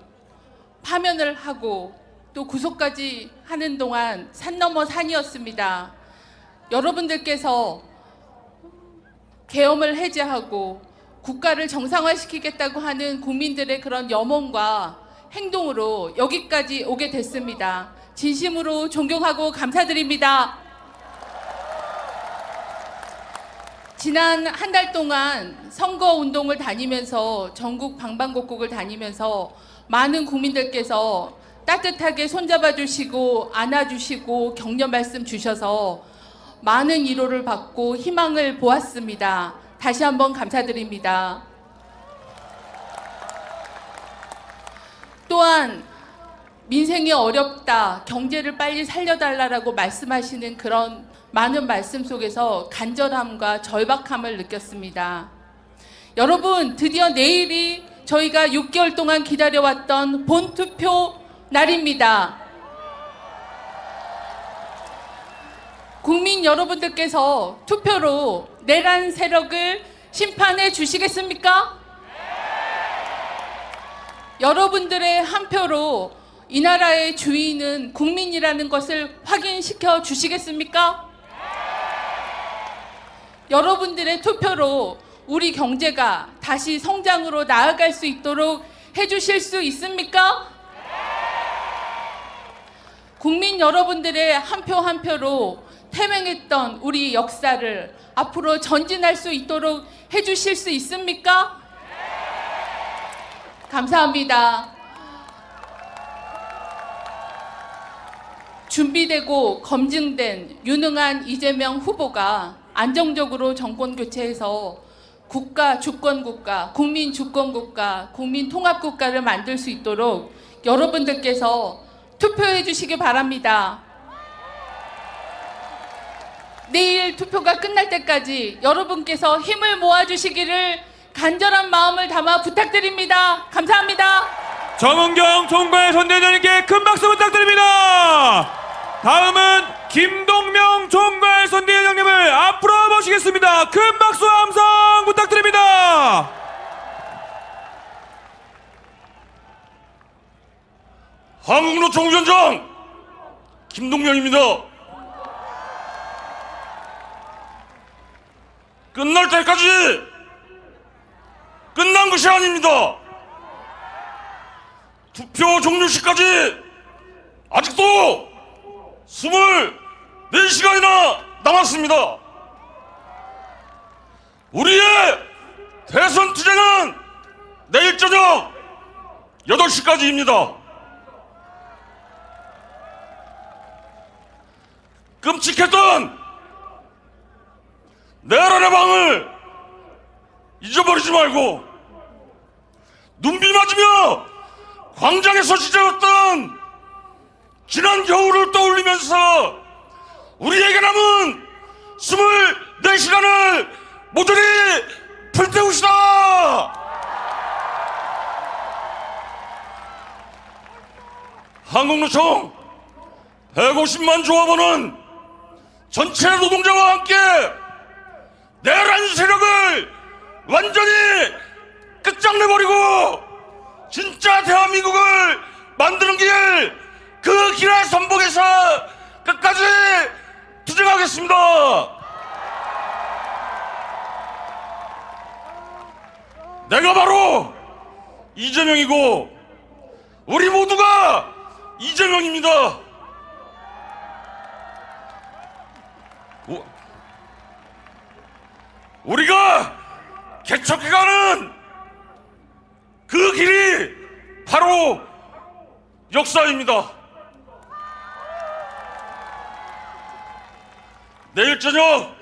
파면을 하고 또 구속까지 하는 동안 산 넘어 산이었습니다. 여러분들께서 계엄을 해제하고 국가를 정상화시키겠다고 하는 국민들의 그런 염원과 행동으로 여기까지 오게 됐습니다. 진심으로 존경하고 감사드립니다. 지난 한 달 동안 선거운동을 다니면서 전국 방방곡곡을 다니면서 많은 국민들께서 따뜻하게 손잡아 주시고 안아주시고 격려 말씀 주셔서 많은 위로를 받고 희망을 보았습니다. 다시 한번 감사드립니다. 또한 민생이 어렵다, 경제를 빨리 살려달라고 말씀하시는 그런 많은 말씀 속에서 간절함과 절박함을 느꼈습니다. 여러분, 드디어 내일이 저희가 6개월 동안 기다려왔던 본투표 날입니다. 국민 여러분들께서 투표로 내란 세력을 심판해 주시겠습니까? 여러분들의 한 표로 이 나라의 주인은 국민이라는 것을 확인시켜 주시겠습니까? 여러분들의 투표로 우리 경제가 다시 성장으로 나아갈 수 있도록 해주실 수 있습니까? 국민 여러분들의 한 표 한 표로 태명했던 우리 역사를 앞으로 전진할 수 있도록 해주실 수 있습니까? 감사합니다. 준비되고 검증된 유능한 이재명 후보가 안정적으로 정권 교체해서 국가 주권국가, 국민 주권국가, 국민 통합국가를 만들 수 있도록 여러분들께서 투표해 주시기 바랍니다. 내일 투표가 끝날 때까지 여러분께서 힘을 모아주시기를 간절한 마음을 담아 부탁드립니다. 감사합니다. 정은경 총괄선대위원장님께 큰 박수 부탁드립니다. 다음은 김동명 총괄선대위원장님을 앞으로 모시겠습니다. 큰 박수 함성 부탁드립니다. 한국노총위원장 김동명입니다. 끝날 때까지 끝난 것이 아닙니다. 투표 종료시까지 아직도 24시간이나 남았습니다. 우리의 대선 투쟁은 내일 저녁 8시까지입니다. 끔찍했던 내란의 방을 잊어버리지 말고 눈비 맞으며 광장에서 지저었던 지난 겨울을 떠올리면서 우리에게 남은 24시간을 모조리 불태웁시다. 한국노총 150만 조합원은 전체 노동자와 함께 내란 세력을 완전히 끝장내버리고 진짜 대한민국을 만드는 길, 그 길의 선봉에서 끝까지 투쟁하겠습니다. 내가 바로 이재명이고 우리 모두가 이재명입니다. 우리가 개척해가는 그 길이 바로 역사입니다. 내일 저녁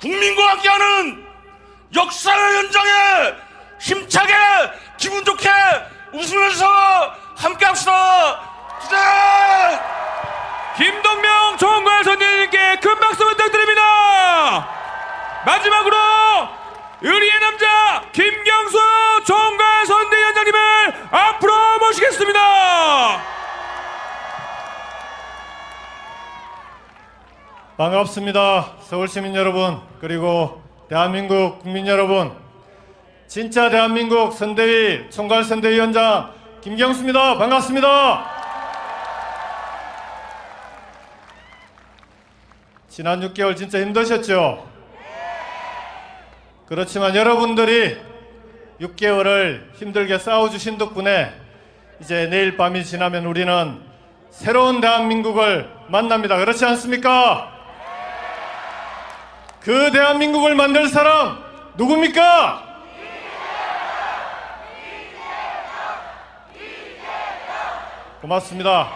국민과 함께하는 역사의 현장에 힘차게 기분 좋게 웃으면서 함께합시다. 투쟁! 김동명 총괄선대위원님께 큰 박수 부탁드립니다. 마지막으로 의리의 남자 김경수 총괄선대위원장님을 앞으로 모시겠습니다. 반갑습니다. 서울시민 여러분, 그리고 대한민국 국민 여러분, 진짜 대한민국 선대위 총괄선대위원장 김경수입니다. 반갑습니다. 지난 6개월 진짜 힘드셨죠? 그렇지만 여러분들이 6개월을 힘들게 싸워주신 덕분에 이제 내일 밤이 지나면 우리는 새로운 대한민국을 만납니다. 그렇지 않습니까? 그 대한민국을 만들 사람 누굽니까? 고맙습니다.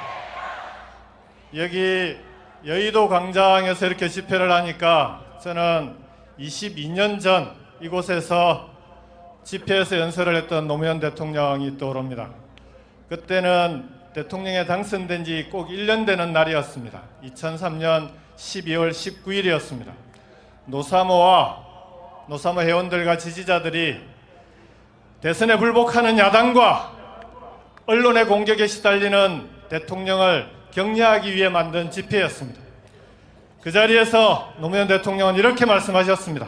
여기 여의도 광장에서 이렇게 집회를 하니까 저는 22년 전 이곳에서 집회에서 연설을 했던 노무현 대통령이 떠오릅니다. 그때는 대통령에 당선된 지 꼭 1년 되는 날이었습니다. 2003년 12월 19일이었습니다. 노사모 회원들과 지지자들이 대선에 불복하는 야당과 언론의 공격에 시달리는 대통령을 격려하기 위해 만든 집회였습니다. 그 자리에서 노무현 대통령은 이렇게 말씀하셨습니다.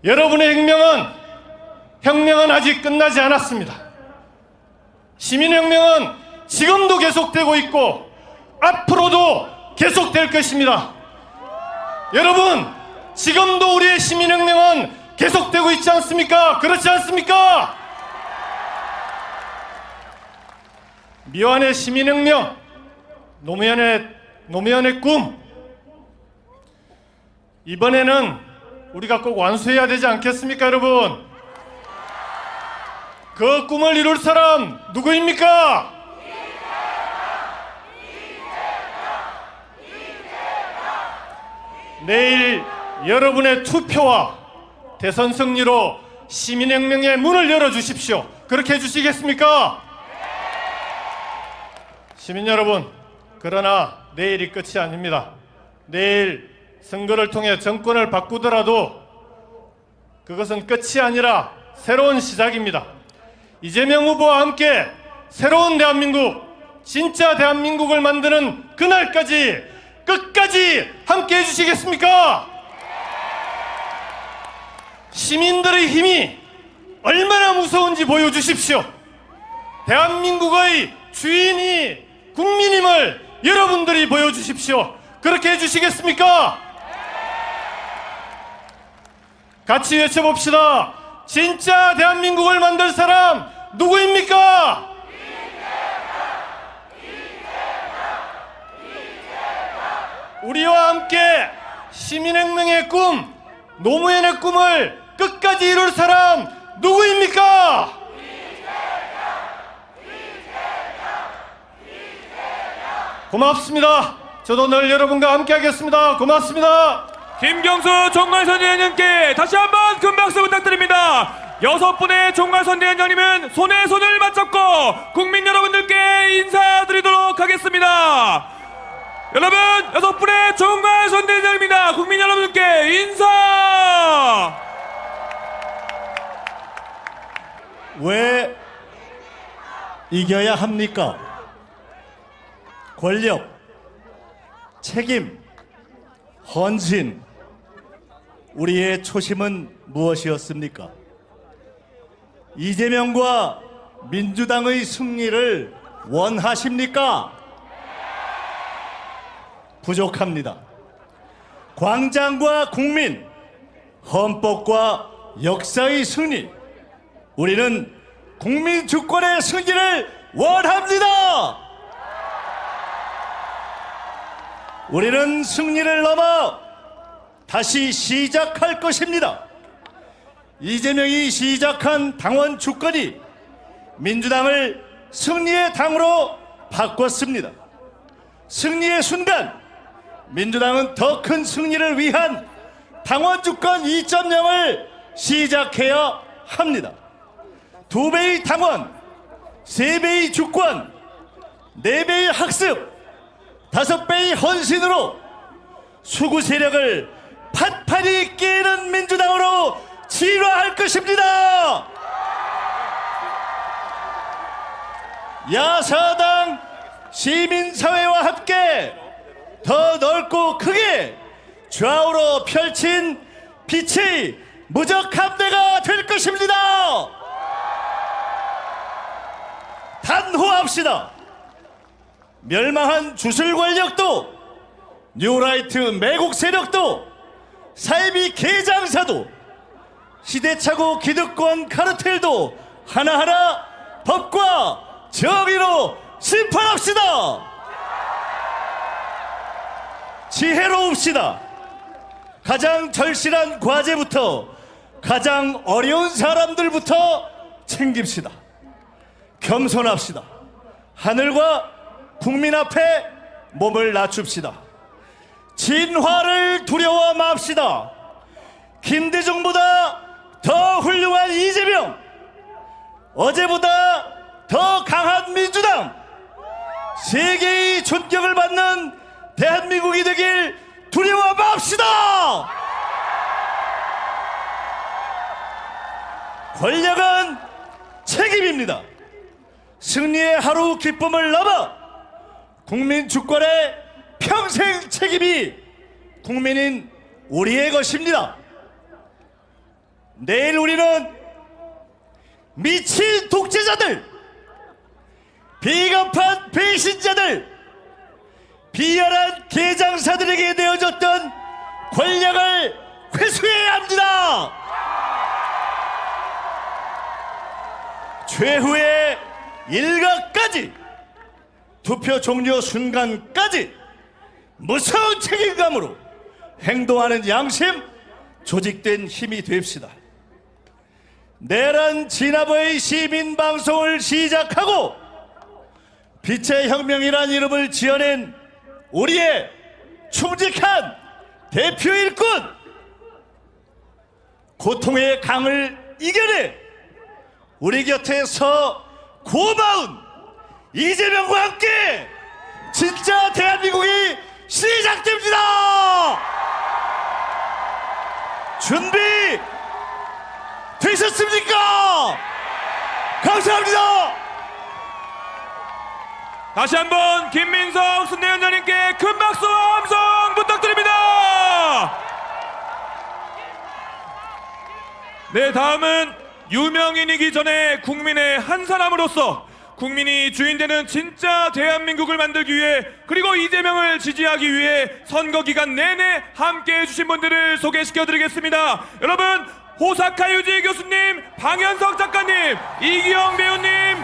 여러분의 혁명은 아직 끝나지 않았습니다. 시민혁명은 지금도 계속되고 있고 앞으로도 계속될 것입니다. 여러분, 지금도 우리의 시민혁명은 계속되고 있지 않습니까? 그렇지 않습니까? 미완의 시민혁명, 노무현의 꿈, 이번에는 우리가 꼭 완수해야 되지 않겠습니까, 여러분? 그 꿈을 이룰 사람 누구입니까? 내일 여러분의 투표와 대선 승리로 시민혁명의 문을 열어주십시오. 그렇게 해주시겠습니까? 시민 여러분, 그러나 내일이 끝이 아닙니다. 내일 선거를 통해 정권을 바꾸더라도 그것은 끝이 아니라 새로운 시작입니다. 이재명 후보와 함께 새로운 대한민국, 진짜 대한민국을 만드는 그날까지 끝까지 함께 해주시겠습니까? 시민들의 힘이 얼마나 무서운지 보여주십시오. 대한민국의 주인이 국민임을 여러분들이 보여주십시오. 그렇게 해주시겠습니까? 같이 외쳐봅시다. 진짜 대한민국을 만들 사람 누구입니까? 우리와 함께 시민혁명의 꿈, 노무현의 꿈을 끝까지 이룰 사람 누구입니까? 고맙습니다. 저도 늘 여러분과 함께 하겠습니다. 고맙습니다. 김경수 총괄선대위원장님께 다시 한번 큰 박수 부탁드립니다. 6분의 총괄선대위원장님은 손에 손을 맞잡고 국민 여러분들께 인사드리도록 하겠습니다. 여러분, 6분의 총괄선대위원장입니다. 국민 여러분들께 인사! 왜 이겨야 합니까? 권력, 책임, 헌신. 우리의 초심은 무엇이었습니까? 이재명과 민주당의 승리를 원하십니까? 부족합니다. 광장과 국민, 헌법과 역사의 승리. 우리는 국민 주권의 승리를 원합니다. 우리는 승리를 넘어 다시 시작할 것입니다. 이재명이 시작한 당원 주권이 민주당을 승리의 당으로 바꿨습니다. 승리의 순간 민주당은 더 큰 승리를 위한 당원 주권 2.0을 시작해야 합니다. 2배의 당원, 3배의 주권, 4배의 학습, 5배의 헌신으로 수구 세력을 팥팥이 깨는 민주당으로 진화할 것입니다. 야사당 시민사회와 함께 더 넓고 크게 좌우로 펼친 빛의 무적함대가 될 것입니다. 단호합시다. 멸망한 주술 권력도, 뉴라이트 매국 세력도, 사이비 개장사도, 시대착오 기득권 카르텔도 하나하나 법과 정의로 심판합시다. 지혜로웁시다. 가장 절실한 과제부터 가장 어려운 사람들부터 챙깁시다. 겸손합시다. 하늘과 국민 앞에 몸을 낮춥시다. 진화를 두려워 맙시다. 김대중보다 더 훌륭한 이재명, 어제보다 더 강한 민주당, 세계의 존경을 받는 대한민국이 되길 두려워 맙시다. 권력은 책임입니다. 승리의 하루 기쁨을 넘어 국민 주권의 평생 책임이 국민인 우리의 것입니다. 내일 우리는 미친 독재자들, 비겁한 배신자들, 비열한 개장사들에게 내어줬던 권력을 회수해야 합니다. 최후의 일각까지, 투표 종료 순간까지 무서운 책임감으로 행동하는 양심, 조직된 힘이 됩시다. 내란 진압의 시민방송을 시작하고 빛의 혁명이란 이름을 지어낸 우리의 충직한 대표 일꾼, 고통의 강을 이겨내 우리 곁에 서 고마운 이재명과 함께 진짜 대한민국이 시작됩니다. 준비 되셨습니까? 감사합니다. 다시 한번 김민석 선대위원장님께 큰 박수와 함성 부탁드립니다. 네, 다음은 유명인이기 전에 국민의 한 사람으로서 국민이 주인되는 진짜 대한민국을 만들기 위해 그리고 이재명을 지지하기 위해 선거 기간 내내 함께 해주신 분들을 소개시켜드리겠습니다. 여러분, 호사카 유지 교수님, 방현석 작가님, 이기영 배우님,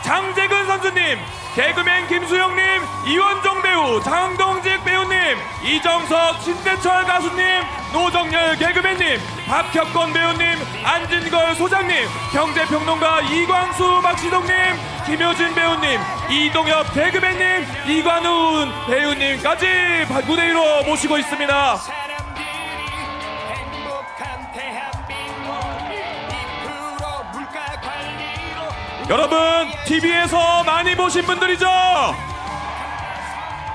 장재근 선수님, 개그맨 김수영님, 이원종 배우, 장동직 배우님, 이정석, 신대철 가수님, 노정열 개그맨님, 박혁건 배우님, 안진걸 소장님, 경제평론가 이광수 박시동님, 김효진 배우님, 이동엽 개그맨님, 이관훈 배우님까지 무대 위로 모시고 있습니다. 사람들이 행복한 대한민국 2% 물가 관리로 여러분, TV에서 많이 보신 분들이죠?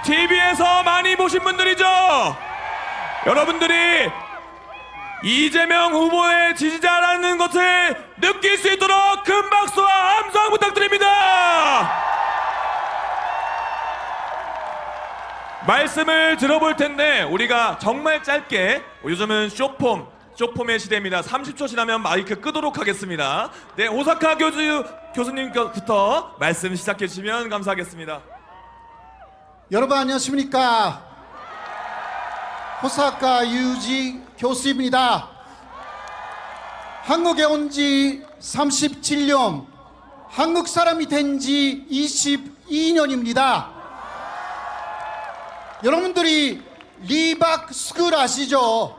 TV에서 많이 보신 분들이죠? 여러분들이 이재명 후보의 지지자라는 것을 느낄 수 있도록 큰 박수와 함성 부탁드립니다. 말씀을 들어볼 텐데 우리가 정말 짧게, 요즘은 쇼폼의 시대입니다. 30초 지나면 마이크 끄도록 하겠습니다. 네, 호사카 교수님부터 말씀 시작해 주시면 감사하겠습니다. 여러분 안녕하십니까? 호사카 유지 교수입니다. 한국에 온 지 37년, 한국 사람이 된 지 22년입니다. 여러분들이 리박 스쿨 아시죠?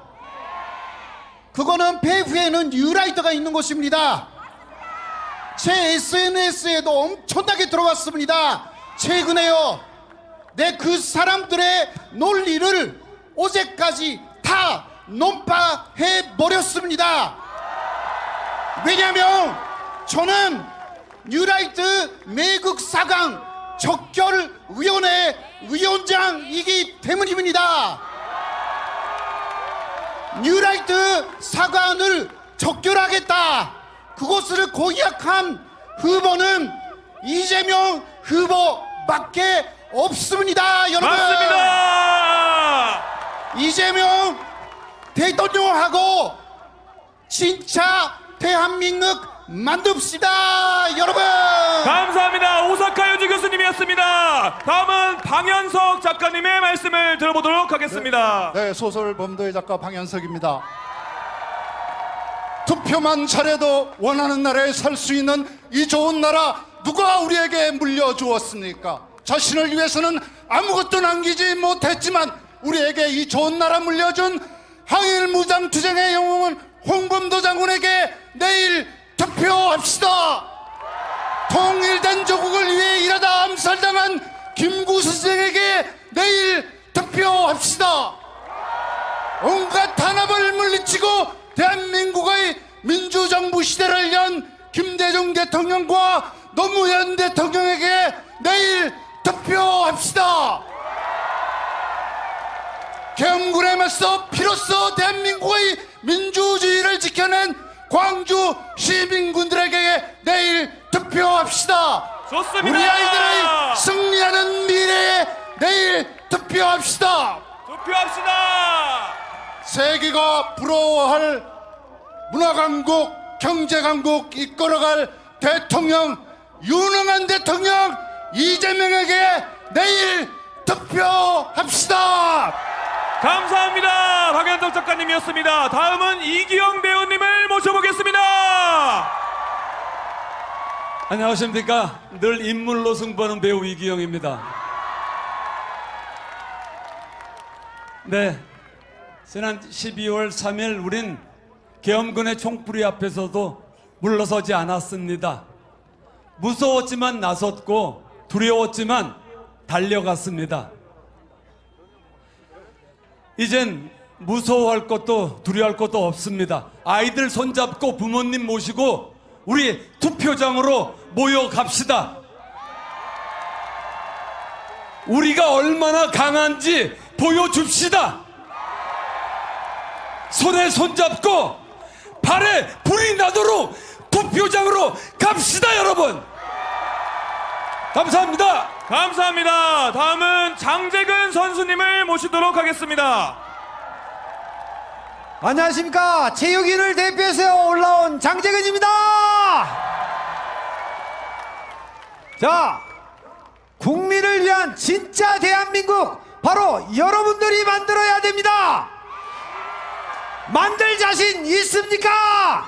그거는 배후에는 뉴라이터가 있는 곳입니다. 제 SNS에도 엄청나게 들어왔습니다. 최근에요. 그 사람들의 논리를 어제까지 다 논파해 버렸습니다. 왜냐하면 저는 뉴라이트 매국 4강 적결위원회 위원장이기 때문입니다. 뉴라이트 사관을 적결하겠다, 그것을 공약한 후보는 이재명 후보밖에 없습니다. 여러분, 맞습니다. 이재명 대통령하고 진짜 대한민국 만듭시다. 여러분, 감사합니다. 오사카 유지 교수님이었습니다. 다음은 방현석 작가님의 말씀을 들어보도록 하겠습니다. 네, 소설 범도의 작가 방현석입니다. 투표만 잘해도 원하는 나라에 살 수 있는 이 좋은 나라 누가 우리에게 물려주었습니까? 자신을 위해서는 아무것도 남기지 못했지만 우리에게 이 좋은 나라 물려준 항일 무장투쟁의 영웅은 홍범도 장군에게 내일 투표합시다. 통일된 조국을 위해 일하다 암살당한 김구수 선생에게 내일 투표합시다. 온갖 탄압을 물리치고 대한민국의 민주정부 시대를 연 김대중 대통령과 노무현 대통령에게 내일 투표합시다. 계엄군에 맞서 피로써 대한민국의 민주주의를 지켜낸 광주 시민군들에게 내일 투표합시다. 좋습니다. 우리 아이들의 승리하는 미래에 내일 투표합시다. 투표합시다. 세계가 부러워할 문화강국, 경제강국 이끌어갈 대통령, 유능한 대통령 이재명에게 내일 투표합시다. 감사합니다. 박현석 작가님이었습니다. 다음은 이기영 배우님을 모셔보겠습니다. 안녕하십니까? 늘 인물로 승부하는 배우 이기영입니다. 네, 지난 12월 3일 우린 계엄군의 총부리 앞에서도 물러서지 않았습니다. 무서웠지만 나섰고 두려웠지만 달려갔습니다. 이젠 무서워할 것도 두려워할 것도 없습니다. 아이들 손잡고 부모님 모시고 우리 투표장으로 모여갑시다. 우리가 얼마나 강한지 보여줍시다. 손에 손잡고 발에 불이 나도록 투표장으로 갑시다, 여러분. 감사합니다. 감사합니다. 다음은 장재근 선수님을 모시도록 하겠습니다. 안녕하십니까? 체육인을 대표해서 올라온 장재근입니다. 자, 국민을 위한 진짜 대한민국 바로 여러분들이 만들어야 됩니다. 만들 자신 있습니까?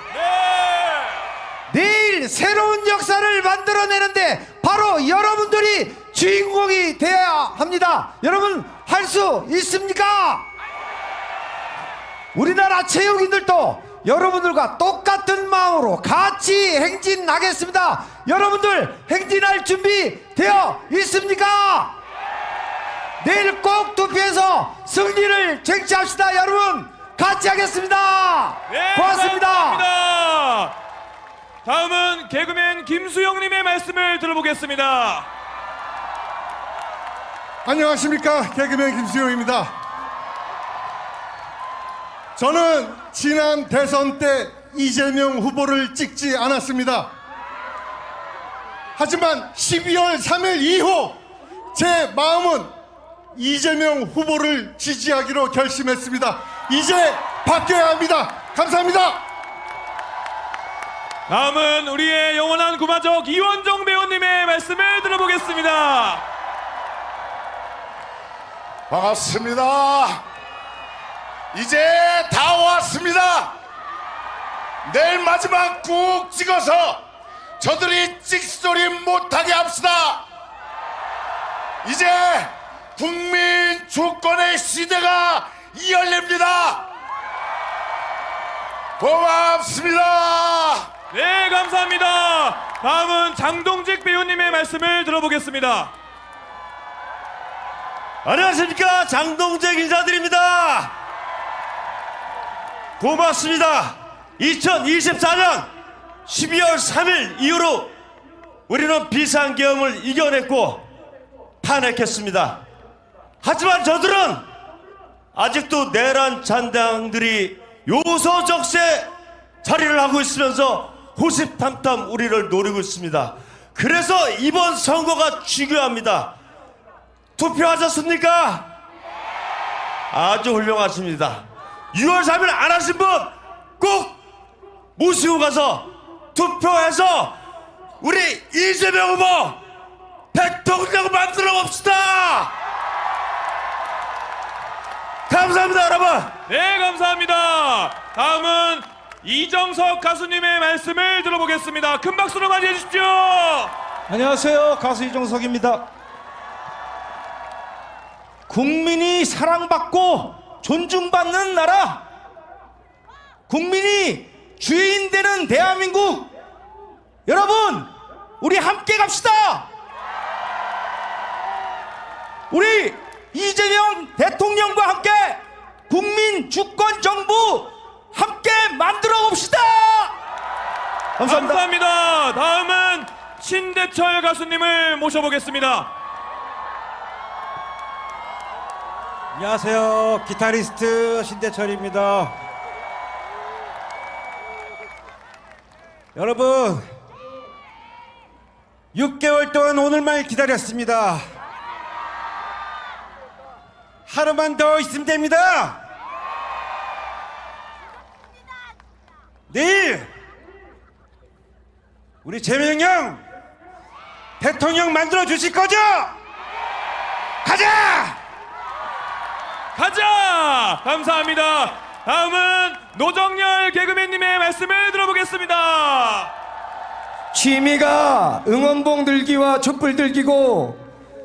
내일 새로운 역사를 만들어내는데 바로 여러분들이 주인공이 되어야 합니다. 여러분 할 수 있습니까? 우리나라 체육인들도 여러분들과 똑같은 마음으로 같이 행진하겠습니다. 여러분들 행진할 준비 되어 있습니까? 내일 꼭 투표해서 승리를 쟁취합시다. 여러분 같이 하겠습니다. 네, 고맙습니다. 감사합니다. 다음은 개그맨 김수영님의 말씀을 들어보겠습니다. 안녕하십니까, 개그맨 김수용입니다. 저는 지난 대선 때 이재명 후보를 찍지 않았습니다. 하지만 12월 3일 이후 제 마음은 이재명 후보를 지지하기로 결심했습니다. 이제 바뀌어야 합니다. 감사합니다. 다음은 우리의 영원한 구마적 이원정 배우님의 말씀을 들어보겠습니다. 반갑습니다. 이제 다 왔습니다. 내일 마지막 꾹 찍어서 저들이 찍소리 못하게 합시다. 이제 국민 주권의 시대가 열립니다. 고맙습니다. 네, 감사합니다. 다음은 장동직 배우님의 말씀을 들어보겠습니다. 안녕하십니까, 장동재 인사드립니다. 고맙습니다. 2024년 12월 3일 이후로 우리는 비상계엄을 이겨냈고 탄핵했습니다. 하지만 저들은 아직도 내란 잔당들이 요소적세 자리를 하고 있으면서 호시탐탐 우리를 노리고 있습니다. 그래서 이번 선거가 중요합니다. 투표하셨습니까? 아주 훌륭하십니다. 6월 3일 안 하신 분 꼭 모시고 가서 투표해서 우리 이재명 후보 대통령 만들어 봅시다. 감사합니다, 여러분. 네, 감사합니다. 다음은 이정석 가수님의 말씀을 들어보겠습니다. 큰 박수로 맞이해 주십시오. 안녕하세요. 가수 이종석입니다. 국민이 사랑받고 존중받는 나라, 국민이 주인 되는 대한민국, 여러분 우리 함께 갑시다. 우리 이재명 대통령과 함께 국민 주권 정부 함께 만들어 봅시다. 감사합니다. 감사합니다. 다음은 신대철 가수님을 모셔보겠습니다. 안녕하세요. 기타리스트 신대철입니다. 여러분 6개월 동안 오늘만 기다렸습니다. 하루만 더 있으면 됩니다. 내일 우리 재명 형 대통령 만들어 주실 거죠? 가자! 가자! 감사합니다. 다음은 노정열 개그맨님의 말씀을 들어보겠습니다. 취미가 응원봉 들기와 촛불 들기고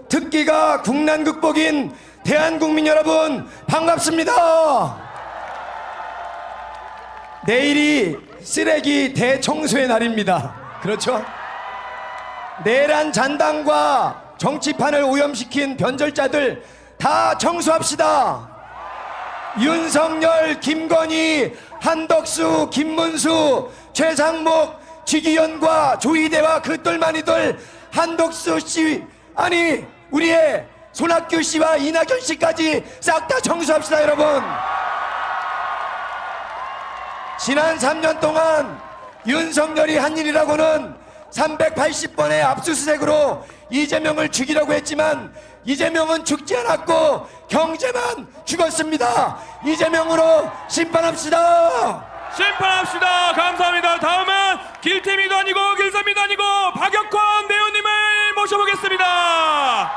특기가 국난 극복인 대한국민 여러분 반갑습니다. 내일이 쓰레기 대청소의 날입니다. 그렇죠? 내란 잔당과 정치판을 오염시킨 변절자들 다 청소합시다. 윤석열, 김건희, 한덕수, 김문수, 최상목, 지기현과 조희대와 그 똘마니들, 한덕수 씨, 아니 우리의 손학규 씨와 이낙연 씨까지 싹 다 청소합시다. 여러분, 지난 3년 동안 윤석열이 한 일이라고는 380번의 압수수색으로 이재명을 죽이려고 했지만 이재명은 죽지 않았고 경제만 죽었습니다. 이재명으로 심판합시다. 심판합시다. 감사합니다. 다음은 길태미도 아니고 길선미도 아니고 박혁권 배우님을 모십니다. 모셔보겠습니다.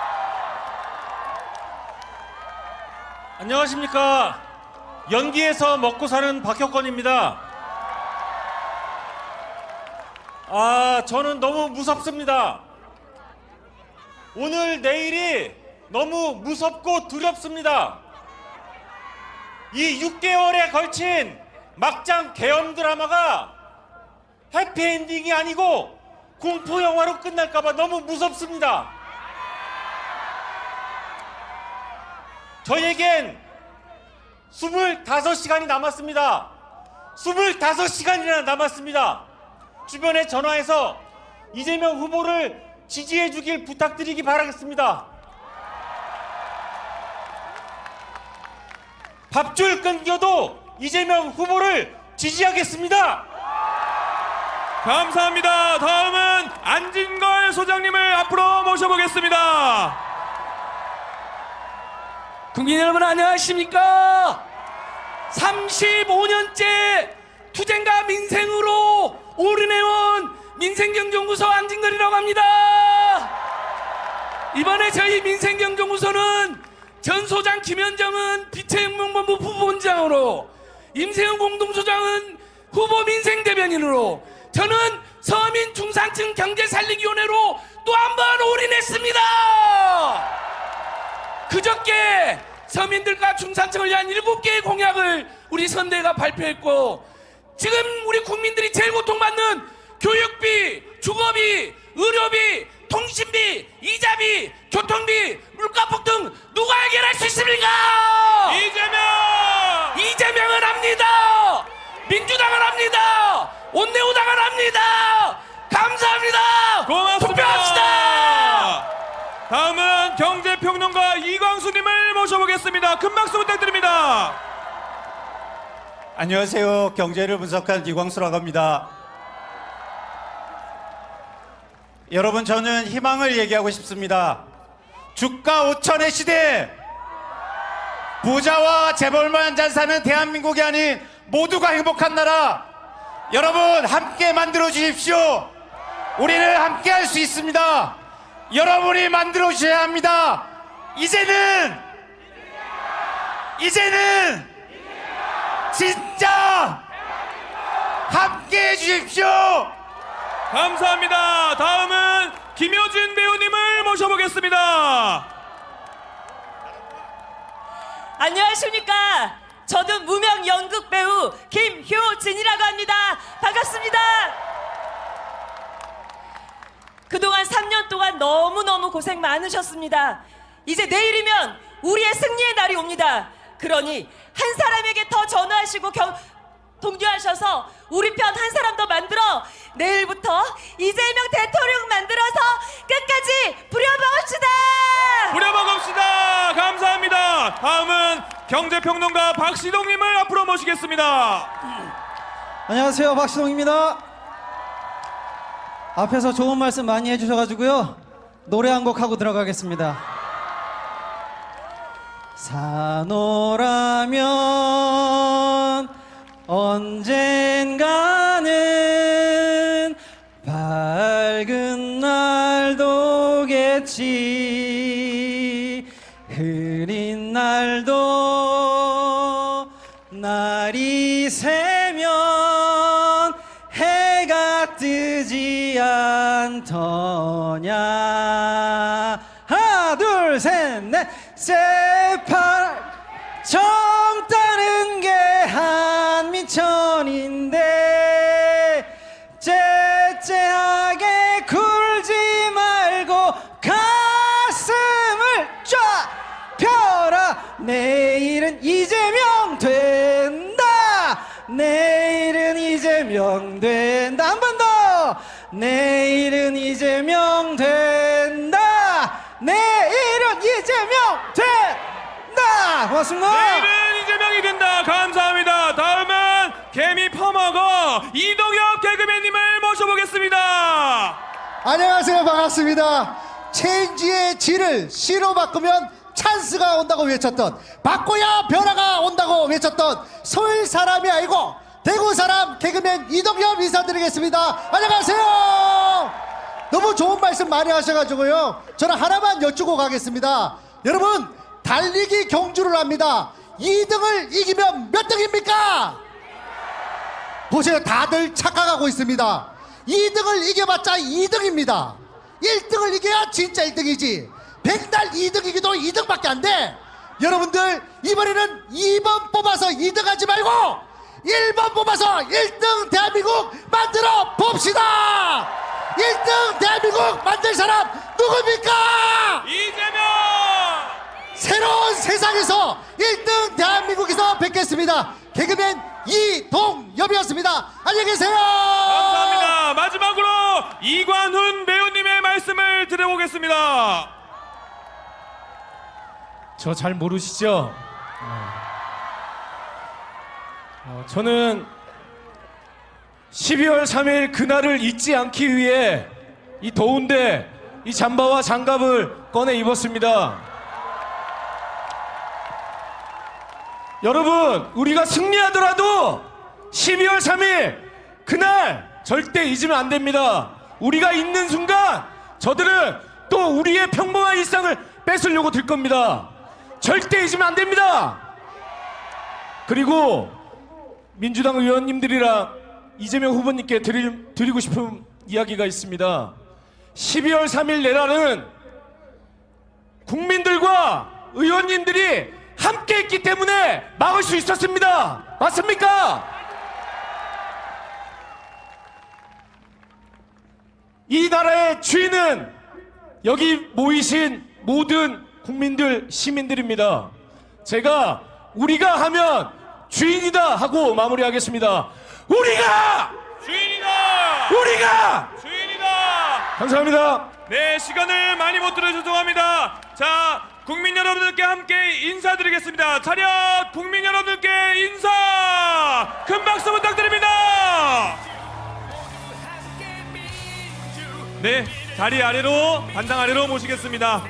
안녕하십니까. 연기에서 먹고 사는 박혁건입니다. 저는 너무 무섭습니다. 오늘 내일이 너무 무섭고 두렵습니다. 이 6개월에 걸친 막장 계엄 드라마가 해피엔딩이 아니고 공포영화로 끝날까봐 너무 무섭습니다. 저에겐 25시간이 남았습니다. 25시간이나 남았습니다. 주변에 전화해서 이재명 후보를 지지해 주길 부탁드리기 바라겠습니다. 밥줄 끊겨도 이재명 후보를 지지하겠습니다. 감사합니다. 다음은 안진걸 소장님을 앞으로 모셔보겠습니다. 국민 여러분 안녕하십니까? 35년째 투쟁과 민생으로 오른해온 민생경제연구소 안진걸이라고 합니다. 이번에 저희 민생경제연구소는 전 소장 김현정은 비체혁명본부 부본장으로, 임세영 공동소장은 후보 민생대변인으로, 저는 서민 중산층 경제살리기위원회로 또 한 번 올인했습니다. 그저께 서민들과 중산층을 위한 7개의 공약을 우리 선대가 발표했고, 지금 우리 국민들이 제일 고통받는 교육비, 주거비, 의료비, 통신비, 이자비, 교통비, 물가폭 등 누가 해결할 수 있습니까? 이재명은 합니다. 민주당은 합니다. 온내우당은 합니다. 감사합니다. 고맙습니다. 투표합시다. 다음은 경제평론가 이광수님을 모셔보겠습니다. 큰 박수 부탁드립니다. 안녕하세요. 경제를 분석한 이광수라고 합니다. 여러분, 저는 희망을 얘기하고 싶습니다. 주가 5천의 시대, 부자와 재벌만 잘 사는 대한민국이 아닌 모두가 행복한 나라, 여러분 함께 만들어 주십시오. 우리는 함께 할 수 있습니다. 여러분이 만들어 주셔야 합니다. 이제는 진짜 함께 해 주십시오. 감사합니다. 다음은 김효진 배우님을 모셔보겠습니다. 안녕하십니까. 저도 무명 연극 배우 김효진이라고 합니다. 반갑습니다. 그동안 3년 동안 너무너무 고생 많으셨습니다. 이제 내일이면 우리의 승리의 날이 옵니다. 그러니 한 사람에게 더 전화하시고 동조하셔서 우리 편 한 사람 더 만들어 내일부터 이재명 대통령 만들어서 끝까지 부려먹읍시다. 감사합니다. 다음은 경제평론가 박시동님을 앞으로 모시겠습니다. 안녕하세요, 박시동입니다. 앞에서 좋은 말씀 많이 해주셔가지고요, 노래 한 곡 하고 들어가겠습니다. 산호라면 언젠가는 밝은 날도 오겠지. 흐린 날도 날이 새면 해가 뜨지 않더냐. 하나 둘 셋 넷. 새파랗 정 따는 게 한미천인데 째째하게 굴지 말고 가슴을 쫙 펴라. 내일은 이재명 된다. 내일은 이재명 된다. 한 번 더. 내일은 이재명 된다. 내일은 이재명 된다. 고맙습니다. 내일은 이재명이 된다. 감사합니다. 다음은 개미 퍼먹어 이동혁 개그맨님을 모셔보겠습니다. 안녕하세요. 반갑습니다. 체인지의 질을 C로 바꾸면 찬스가 온다고 외쳤던, 바꿔야 변화가 온다고 외쳤던 서울 사람이 아니고 대구 사람 개그맨 이동엽 인사드리겠습니다. 안녕하세요. 너무 좋은 말씀 많이 하셔가지고요. 저는 하나만 여쭈고 가겠습니다. 여러분, 달리기 경주를 합니다. 2등을 이기면 몇 등입니까? 보세요. 다들 착각하고 있습니다. 2등을 이겨봤자 2등입니다. 1등을 이겨야 진짜 1등이지. 백날 2등이기도 2등밖에 안 돼. 여러분들, 이번에는 2번 뽑아서 2등 하지 말고 1번 뽑아서 1등 대한민국 만들어 봅시다. 1등 대한민국 만들 사람 누굽니까? 이재명! 새로운 세상에서 1등 대한민국에서 뵙겠습니다. 개그맨 이동엽이었습니다. 안녕히 계세요. 감사합니다. 마지막으로 이관훈 배우님의 말씀을 드려보겠습니다. 저 잘 모르시죠? 저는 12월 3일 그날을 잊지 않기 위해 이 더운데 이 잠바와 장갑을 꺼내 입었습니다. 여러분, 우리가 승리하더라도 12월 3일 그날 절대 잊으면 안 됩니다. 우리가 있는 순간 저들은 또 우리의 평범한 일상을 뺏으려고 들 겁니다. 절대 잊으면 안 됩니다. 그리고 민주당 의원님들이랑 이재명 후보님께 드리고 싶은 이야기가 있습니다. 12월 3일 내라는 국민들과 의원님들이 함께 했기 때문에 막을 수 있었습니다. 맞습니까? 이 나라의 주인은 여기 모이신 모든 국민들, 시민들입니다. 제가 우리가 하면 주인이다 하고 마무리하겠습니다. 우리가 주인이다! 우리가 주인이다! 감사합니다. 네, 시간을 많이 못 들어 죄송합니다. 자, 국민 여러분들께 함께 인사드리겠습니다. 차렷! 국민 여러분들께 인사! 큰 박수 부탁드립니다. 네, 자리 아래로, 반장 아래로 모시겠습니다.